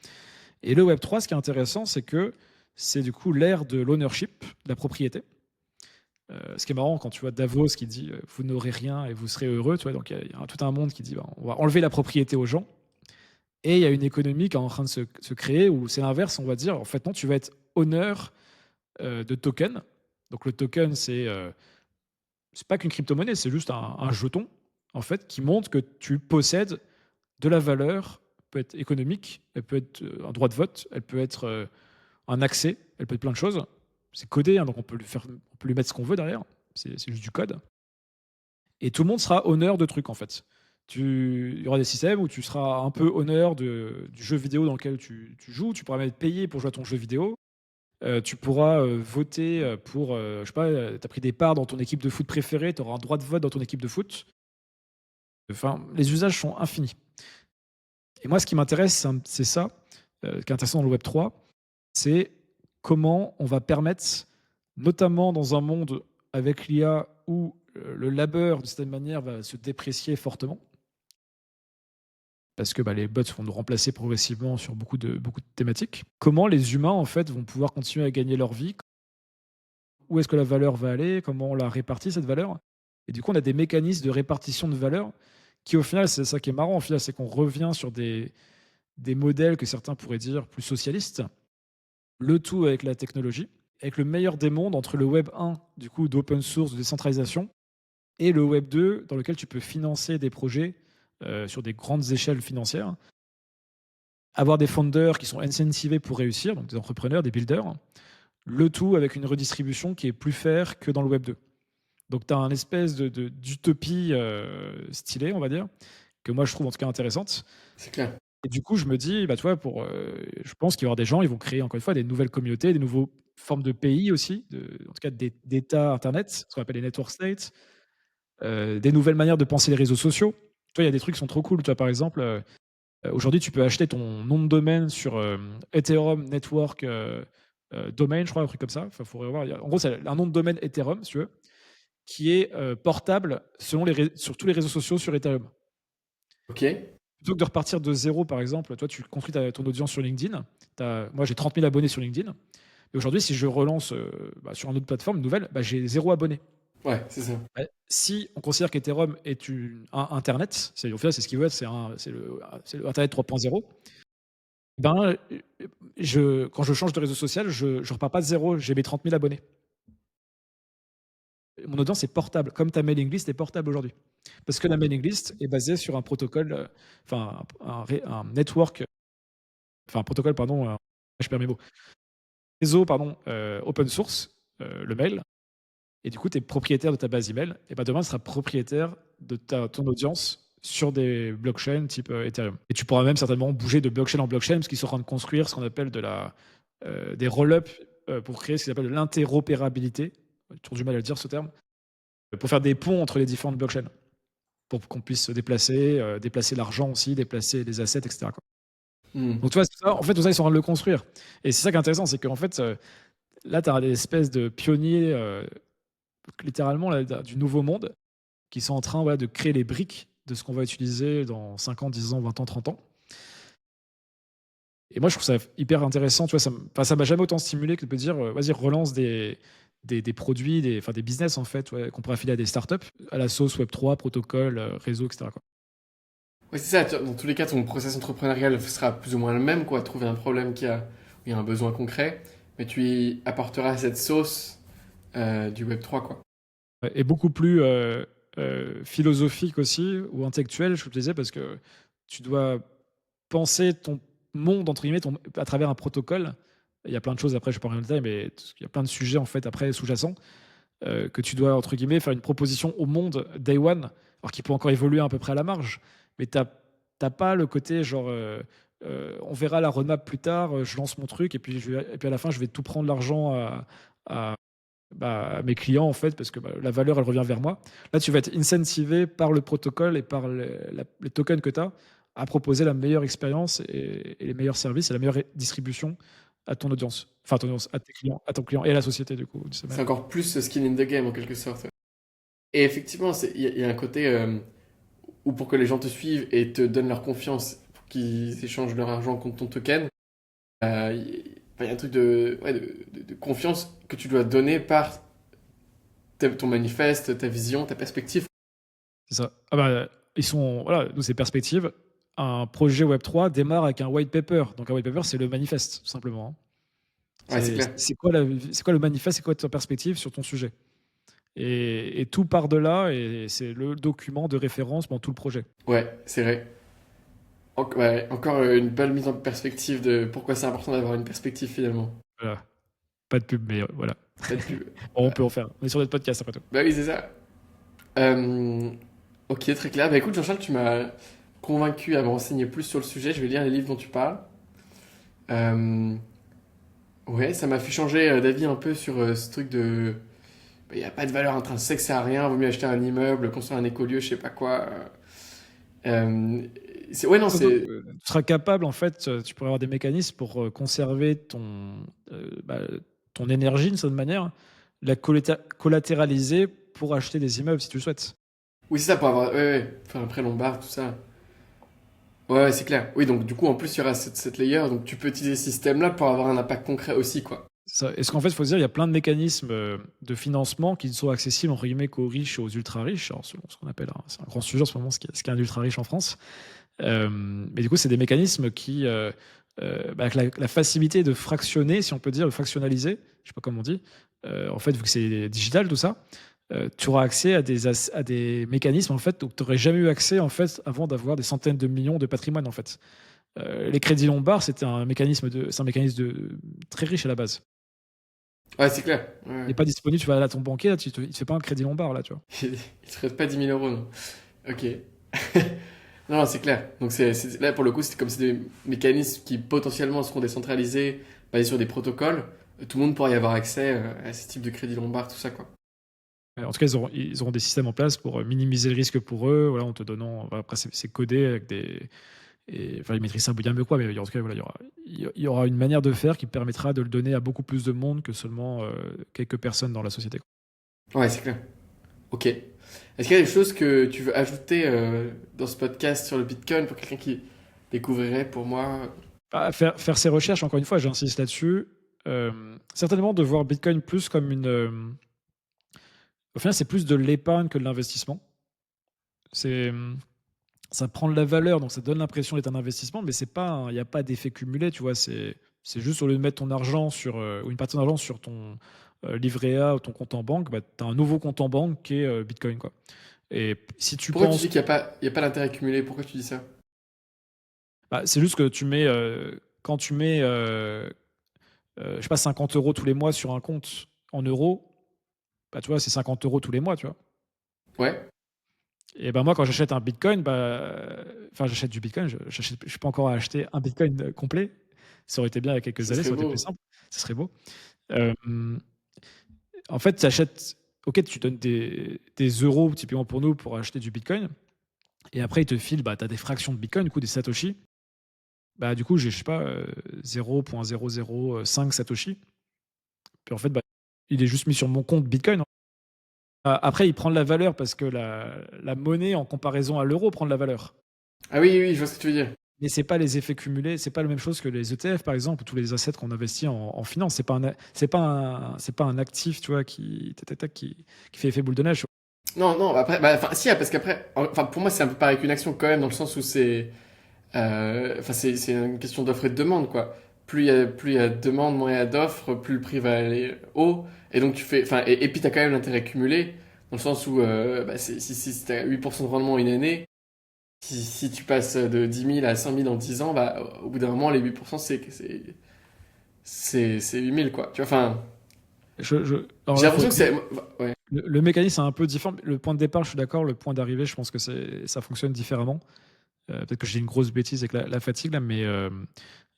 Et le Web 3, ce qui est intéressant, c'est que c'est du coup l'ère de l'ownership, de la propriété. Ce qui est marrant quand tu vois Davos qui dit vous n'aurez rien et vous serez heureux, tu vois, donc il y a tout un monde qui dit on va enlever la propriété aux gens. Et il y a une économie qui est en train de se créer où c'est l'inverse, on va dire, en fait, non, tu vas être honneur de token. Donc le token, c'est pas qu'une crypto-monnaie, c'est juste un jeton, en fait, qui montre que tu possèdes de la valeur, peut être économique, elle peut être un droit de vote, elle peut être un accès, elle peut être plein de choses. C'est codé, hein, donc on peut lui mettre ce qu'on veut derrière. C'est juste du code. Et tout le monde sera honneur de trucs, en fait. Il y aura des systèmes où tu seras un peu honneur du jeu vidéo dans lequel tu joues. Tu pourras même être payé pour jouer à ton jeu vidéo. Tu pourras voter pour, je sais pas, tu as pris des parts dans ton équipe de foot préférée, tu auras un droit de vote dans ton équipe de foot. Enfin, les usages sont infinis. Et moi, ce qui m'intéresse, c'est ça, qui est intéressant dans le Web3, c'est comment on va permettre, notamment dans un monde avec l'IA où le labeur, de certaine manière, va se déprécier fortement, parce que les bots vont nous remplacer progressivement sur beaucoup de thématiques. Comment les humains, en fait, vont pouvoir continuer à gagner leur vie? Où est-ce que la valeur va aller? Comment on la répartit, cette valeur? Et du coup, on a des mécanismes de répartition de valeur qui, au final, c'est ça qui est marrant, au final, c'est qu'on revient sur des modèles que certains pourraient dire plus socialistes, le tout avec la technologie, avec le meilleur des mondes entre le Web 1, du coup, d'open source, de décentralisation, et le Web 2, dans lequel tu peux financer des projets sur des grandes échelles financières, avoir des founders qui sont incentivés pour réussir, donc des entrepreneurs, des builders, le tout avec une redistribution qui est plus fair que dans le Web 2. Donc tu as un espèce d'utopie stylée, on va dire, que moi je trouve en tout cas intéressante. C'est clair. Et du coup, je me dis, tu vois, je pense qu'il y aura des gens, ils vont créer encore une fois des nouvelles communautés, des nouvelles formes de pays aussi, en tout cas d'États Internet, ce qu'on appelle les network states, des nouvelles manières de penser les réseaux sociaux. Tu vois, il y a des trucs qui sont trop cool. Tu vois, par exemple, aujourd'hui, tu peux acheter ton nom de domaine sur Ethereum Network Domain, je crois, un truc comme ça. Enfin, faudrait voir. En gros, c'est un nom de domaine Ethereum, si tu veux, qui est portable sur tous les réseaux sociaux sur Ethereum. Ok. Plutôt que de repartir de zéro, par exemple, toi, tu construis ton audience sur LinkedIn. Moi, j'ai 30 000 abonnés sur LinkedIn. Et aujourd'hui, si je relance sur une autre plateforme nouvelle, j'ai 0 abonnés. Ouais, c'est ça. Si on considère qu'Ethereum est un Internet, au final, c'est ce qu'il veut être, c'est le Internet 3.0, quand je change de réseau social, je ne repars pas de zéro, j'ai mes 30 000 abonnés. Mon audience est portable, comme ta mailing list est portable aujourd'hui. Parce que la mailing list est basée sur un protocole, un network, un protocole, pardon, je perds mes mots, réseau, pardon, open source, le mail. Et du coup, tu es propriétaire de ta base email. Et demain, tu seras propriétaire de ton audience sur des blockchains type Ethereum. Et tu pourras même certainement bouger de blockchain en blockchain parce qu'ils sont en train de construire ce qu'on appelle des roll-ups pour créer ce qu'ils appellent de l'interopérabilité. J'ai toujours du mal à le dire ce terme. Pour faire des ponts entre les différentes blockchains. Pour qu'on puisse se déplacer l'argent aussi, déplacer les assets, etc. Donc, tu vois, en fait, tout ça, ils sont en train de le construire. Et c'est ça qui est intéressant, c'est qu'en fait, là, tu as des espèces de pionniers, littéralement, là, du nouveau monde, qui sont en train de créer les briques de ce qu'on va utiliser dans 5 ans, 10 ans, 20 ans, 30 ans. Et moi, je trouve ça hyper intéressant. Tu vois, ça m'a jamais autant stimulé que de me dire, vas-y, relance des produits, des business, en fait, qu'on pourrait affiler à des startups, à la sauce Web3, protocole, réseau, etc. Ouais, c'est ça. Dans tous les cas, ton process entrepreneurial sera plus ou moins le même, quoi. Trouver un problème où il y a un besoin concret, mais tu y apporteras cette sauce du Web3, quoi. Ouais, et beaucoup plus philosophique aussi, ou intellectuel, je te disais, parce que tu dois penser ton monde, entre guillemets, à travers un protocole. Il y a plein de choses, après, je ne vais pas rentrer dans le détail, mais il y a plein de sujets, en fait, après, sous-jacents, que tu dois, entre guillemets, faire une proposition au monde day one, alors qu'il peut encore évoluer à peu près à la marge. Mais tu n'as pas le côté, genre, on verra la roadmap plus tard, je lance mon truc, et puis à la fin, je vais tout prendre l'argent à mes clients, en fait, parce que la valeur, elle revient vers moi. Là, tu vas être incentivé par le protocole et par les tokens que tu as à proposer la meilleure expérience et les meilleurs services et la meilleure distribution à ton audience. Enfin, à ton audience, à ton client et à la société, du coup. C'est encore plus skin in the game, en quelque sorte. Et effectivement, il y a un côté où pour que les gens te suivent et te donnent leur confiance, pour qu'ils échangent leur argent contre ton token, il y a un truc de confiance que tu dois donner par ton manifeste, ta vision, ta perspective. C'est ça. Voilà, nous, c'est perspective. Un projet Web3 démarre avec un white paper. Donc, un white paper, c'est le manifeste, tout simplement. Ouais, c'est clair. C'est quoi le manifeste, c'est quoi ta perspective sur ton sujet? Et tout part de là, et c'est le document de référence dans tout le projet. Ouais, c'est vrai. Ouais, encore une belle mise en perspective de pourquoi c'est important d'avoir une perspective finalement. Voilà. Pas de pub, mais voilà. Pas de pub. Bon, on peut en faire. On est sur notre podcast après tout. Bah oui, c'est ça. Euh, ok, très clair. Bah écoute, Jean-Charles, tu m'as convaincu à me renseigner plus sur le sujet. Je vais lire les livres dont tu parles. Euh, ouais, ça m'a fait changer d'avis un peu sur ce truc de. Il n'y a pas de valeur intrinsèque, ça sert à rien. Vaut mieux acheter un immeuble, construire un écolieu, je sais pas quoi. Euh, ouais, non, Donc, c'est. tu seras capable, en fait, tu pourrais avoir des mécanismes pour conserver bah, ton énergie d'une certaine manière, la collatéraliser pour acheter des immeubles si tu le souhaites. Oui, c'est ça, pour avoir. Ouais, ouais, faire un prêt lombard, tout ça. Ouais, ouais, c'est clair. Oui, donc du coup, en plus, il y aura cette layer, donc tu peux utiliser ce système-là pour avoir un impact concret aussi, quoi. Est-ce qu'en fait, il faut se dire, il y a plein de mécanismes de financement qui ne sont accessibles entre guillemets qu'aux riches et aux ultra riches. Alors, selon ce qu'on appelle, c'est un grand sujet en ce moment, ce qu'est un ultra riche en France. Mais du coup, c'est des mécanismes qui, avec la facilité de fractionner, si on peut dire, de fractionnaliser, je sais pas comment on dit. En fait, vu que c'est digital tout ça, tu auras accès à des mécanismes en fait où tu n'aurais jamais eu accès en fait avant d'avoir des centaines de millions de patrimoine en fait. Les crédits Lombard, c'est un mécanisme très riche à la base. Ouais, c'est clair. Il n'est Ouais. pas disponible, tu vas à ton banquier, là, il te fait pas un crédit Lombard là, tu vois. Il te reste pas 10 000 euros, non. Ok. Non, non, c'est clair. Donc là, pour le coup, c'est comme c'est des mécanismes qui potentiellement seront décentralisés, basés sur des protocoles. Tout le monde pourra y avoir accès à ce type de crédit lombard, tout ça, quoi. En tout cas, ils auront des systèmes en place pour minimiser le risque pour eux. Voilà, en te donnant. Après, c'est codé avec des. Enfin, ils maîtrisent ça bien mieux quoi, mais en tout cas, voilà, il y aura une manière de faire qui permettra de le donner à beaucoup plus de monde que seulement quelques personnes dans la société. Ouais, c'est clair. Ok. Est-ce qu'il y a des choses que tu veux ajouter dans ce podcast sur le Bitcoin pour quelqu'un qui découvrirait pour moi? Faire ses recherches, encore une fois, j'insiste là-dessus. Certainement de voir Bitcoin plus comme une. Au final, c'est plus de l'épargne que de l'investissement. C'est. Ça prend de la valeur, donc ça donne l'impression d'être un investissement, mais il n'y a pas d'effet cumulé, tu vois. C'est juste au lieu de mettre ton argent ou une partie de ton argent sur ton livret A ou ton compte en banque, bah, tu as un nouveau compte en banque qui est Bitcoin, quoi. Et si tu Pourquoi tu penses, dis qu'il y a pas d'intérêt cumulé? Pourquoi tu dis ça? bah, c'est juste que quand tu mets, je sais pas, 50 euros tous les mois sur un compte en euros, bah, tu vois, c'est 50 euros tous les mois, tu vois. Ouais, Et ben moi, quand j'achète un Bitcoin, enfin, j'achète du Bitcoin, je suis pas encore à acheter un Bitcoin complet. Ça aurait été bien il y a quelques ce années, serait ça aurait été plus beau. simple, ce serait beau. Euh, En fait, tu achètes, ok, tu donnes des euros typiquement pour nous pour acheter du Bitcoin, et après ils te filent, bah, tu as des fractions de Bitcoin, du coup des Satoshi. Bah, du coup, j'ai, je sais pas, 0,005 Satoshi. Puis en fait, bah, il est juste mis sur mon compte Bitcoin. Après, il prend de la valeur parce que la monnaie en comparaison à l'euro prend de la valeur. Ah oui, oui, je vois ce que tu veux dire. Mais c'est pas les effets cumulés, c'est pas la même chose que les ETF par exemple, ou tous les assets qu'on investit en finance. C'est pas un actif, tu vois, qui fait effet boule de neige. Non, non, après, enfin, si, parce qu'après, enfin, pour moi, c'est un peu pareil qu'une action quand même, dans le sens où enfin, c'est une question d'offre et de demande, quoi. Plus il y a de demande, moins il y a d'offres, plus le prix va aller haut. Et donc, enfin, et puis t'as quand même l'intérêt cumulé, dans le sens où, bah, si t'as 8% de rendement une année, si tu passes de 10 000 à 100 000 en 10 ans, bah, au bout d'un moment, les 8%, c'est 8 000, quoi. Tu vois, enfin, Alors j'ai là, l'impression que c'est, ouais. le mécanisme est un peu différent. Le point de départ, je suis d'accord. Le point d'arrivée, je pense que ça fonctionne différemment. Peut-être que j'ai une grosse bêtise avec la fatigue là, mais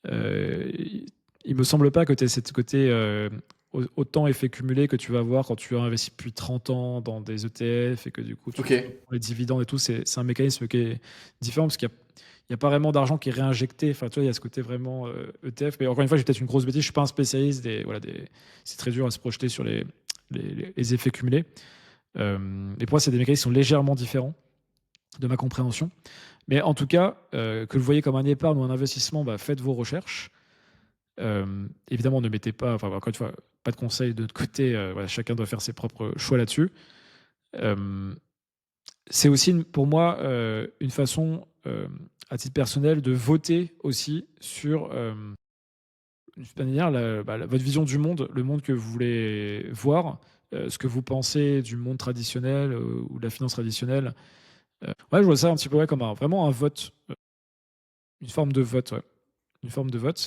il me semble pas que tu aies ce côté autant effet cumulé que tu vas avoir quand tu as investi depuis 30 ans dans des ETF et que du coup Ok. tu reprends les dividendes et tout. C'est un mécanisme qui est différent parce qu'il y a pas vraiment d'argent qui est réinjecté. Enfin, tu vois, il y a ce côté vraiment ETF. Mais encore une fois, j'ai peut-être une grosse bêtise. Je suis pas un spécialiste c'est très dur à se projeter sur les effets cumulés. Et pour moi, c'est des mécanismes qui sont légèrement différents de ma compréhension. Mais en tout cas, que vous voyez comme un épargne ou un investissement, bah, faites vos recherches. Évidemment, ne mettez pas, enfin, encore une fois, pas de conseils de notre côté. Voilà, chacun doit faire ses propres choix là-dessus. Euh, c'est aussi, pour moi, une façon, à titre personnel, de voter aussi sur, d'une certaine manière, votre vision du monde, le monde que vous voulez voir, ce que vous pensez du monde traditionnel ou de la finance traditionnelle. Ouais, je vois ça un petit peu ouais, comme vraiment un vote, une forme de vote, ouais. Une forme de vote.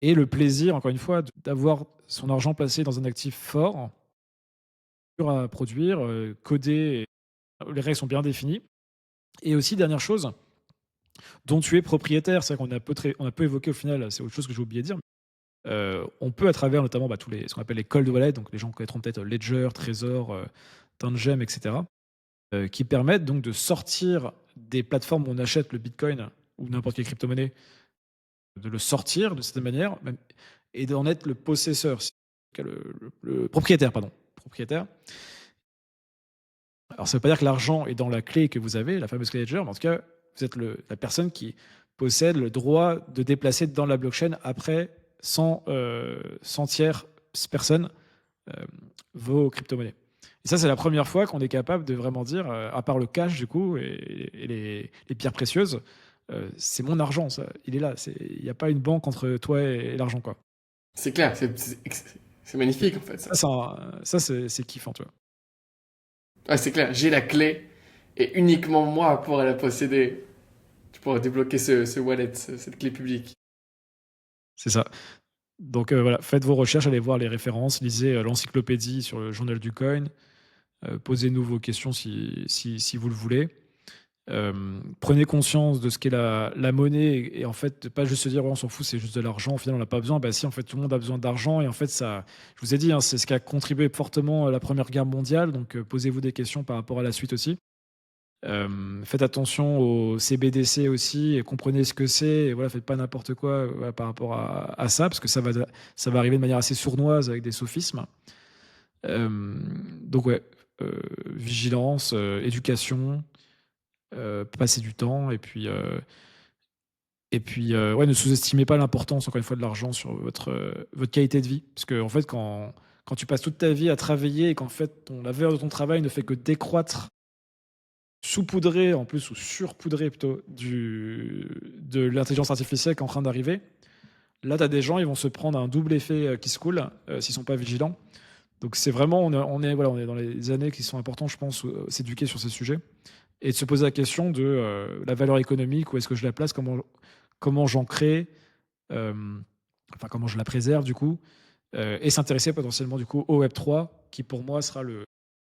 Et le plaisir, encore une fois, d'avoir son argent placé dans un actif fort, dur à produire, codé, les règles sont bien définies. Et aussi, dernière chose, dont tu es propriétaire, c'est vrai qu'on a peu évoqué au final, c'est autre chose que j'ai oublié de dire. On peut, à travers notamment ce qu'on appelle les cold wallets, donc les gens connaîtront peut-être Ledger, Trésor, Tangem, etc. qui permettent donc de sortir des plateformes où on achète le Bitcoin ou n'importe quelle crypto-monnaie, de le sortir de cette manière même et d'en être le possesseur, le propriétaire, pardon, propriétaire. Alors ça ne veut pas dire que l'argent est dans la clé que vous avez, la fameuse clé Ledger, mais en tout cas, vous êtes la personne qui possède le droit de déplacer dans la blockchain après sans tierce personne vos crypto-monnaies. Et ça, c'est la première fois qu'on est capable de vraiment dire, à part le cash du coup et les pierres précieuses, c'est mon argent, ça, il est là. Il n'y a pas une banque entre toi et l'argent, quoi. C'est clair, c'est magnifique en fait ça. Ça c'est kiffant, tu vois. Ouais, c'est clair, j'ai la clé et uniquement moi pourrais la posséder. Tu pourrais débloquer ce wallet, cette clé publique. C'est ça. Donc voilà, faites vos recherches, allez voir les références, lisez l'encyclopédie sur le journal du coin, posez-nous vos questions si vous le voulez. Prenez conscience de ce qu'est la monnaie et en fait, pas juste se dire ouais, on s'en fout, c'est juste de l'argent, au final on n'a pas besoin. Bah si, en fait, tout le monde a besoin d'argent et en fait, ça, je vous ai dit, hein, c'est ce qui a contribué fortement à la Première Guerre mondiale, donc posez-vous des questions par rapport à la suite aussi. Faites attention au CBDC aussi et comprenez ce que c'est. Et voilà, faites pas n'importe quoi par rapport à ça, parce que ça va arriver de manière assez sournoise avec des sophismes. Donc ouais, vigilance, éducation, passer du temps, et puis ouais, ne sous-estimez pas l'importance, encore une fois, de l'argent sur votre qualité de vie. Parce que en fait, quand tu passes toute ta vie à travailler et qu'en fait, la valeur de ton travail ne fait que décroître saupoudré en plus ou surpoudré plutôt de l'intelligence artificielle qui est en train d'arriver. Là, tu as des gens, ils vont se prendre un double effet qui se coule s'ils sont pas vigilants. Donc c'est vraiment, on est dans les années qui sont importantes, je pense, s'éduquer sur ces sujets et de se poser la question de la valeur économique, où est-ce que je la place, comment j'en crée, euh, enfin comment je la préserve du coup, et s'intéresser potentiellement du coup au Web3, qui pour moi sera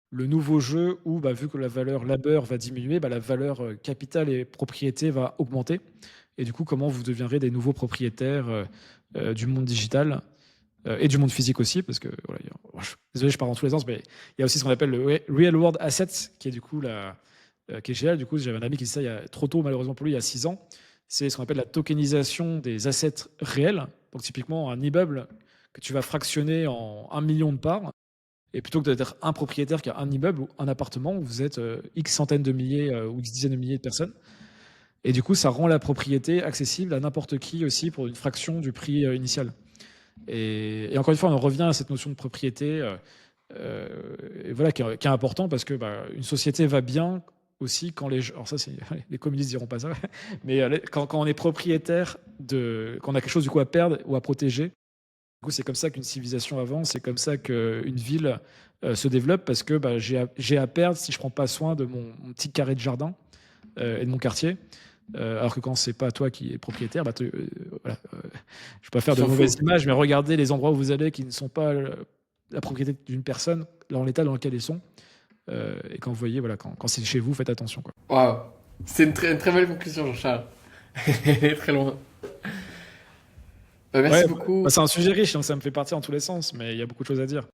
le nouveau jeu où, bah, vu que la valeur labeur va diminuer, bah, la valeur capital et propriété va augmenter. Et du coup, comment vous deviendrez des nouveaux propriétaires du monde digital et du monde physique aussi, parce que, voilà, désolé, je pars dans tous les sens, mais il y a aussi ce qu'on appelle le Real World Assets, qui est du coup qui est génial. Du coup, j'avais un ami qui disait ça il y a trop tôt, malheureusement pour lui, il y a 6 ans. C'est ce qu'on appelle la tokenisation des assets réels. Donc, typiquement, un immeuble que tu vas fractionner en 1 million de parts. Et plutôt que d'être un propriétaire qui a un immeuble ou un appartement où vous êtes X centaines de milliers ou X dizaines de milliers de personnes. Et du coup, ça rend la propriété accessible à n'importe qui aussi pour une fraction du prix initial. Et encore une fois, on en revient à cette notion de propriété et voilà, qui est important parce que une société va bien aussi quand les gens. Alors, ça, les communistes diront pas ça, mais quand on est propriétaire quand on a quelque chose du coup à perdre ou à protéger. Du coup, c'est comme ça qu'une civilisation avance, c'est comme ça qu'une ville se développe parce que j'ai à perdre si je prends pas soin de mon petit carré de jardin et de mon quartier. Alors que quand c'est pas toi qui es propriétaire, voilà, je peux pas faire de mauvaises images, mais regardez les endroits où vous allez qui ne sont pas la propriété d'une personne dans l'état dans lequel ils sont. Et quand vous voyez, voilà, quand c'est chez vous, faites attention, quoi. Waouh, c'est une très belle conclusion, Jean-Charles. Elle est très loin. Merci Ouais, beaucoup. c'est un sujet riche, donc ça me fait partir dans tous les sens, mais il y a beaucoup de choses à dire.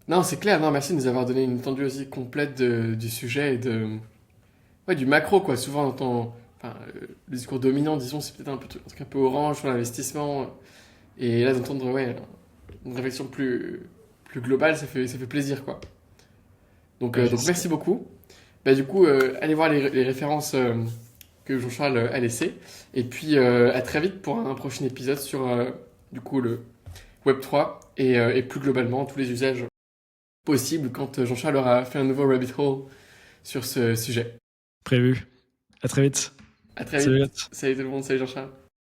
Non, c'est clair. Non, merci de nous avoir donné une étendue aussi complète du sujet et ouais, du macro, quoi. Souvent, enfin, le discours dominant, disons, c'est peut-être un truc un peu orange sur l'investissement. Et là, d'entendre, ouais, une réflexion plus globale, ça fait plaisir, quoi. Donc, Ouais, donc merci beaucoup. Bah, du coup, allez voir les références que Jean-Charles a laissées. Et puis, à très vite pour un prochain épisode sur, du coup, le Web3 et plus globalement tous les usages possibles quand Jean-Charles aura fait un nouveau rabbit hole sur ce sujet. Prévu. À très vite. À très Salut. vite. Salut tout le monde, salut Jean-Charles.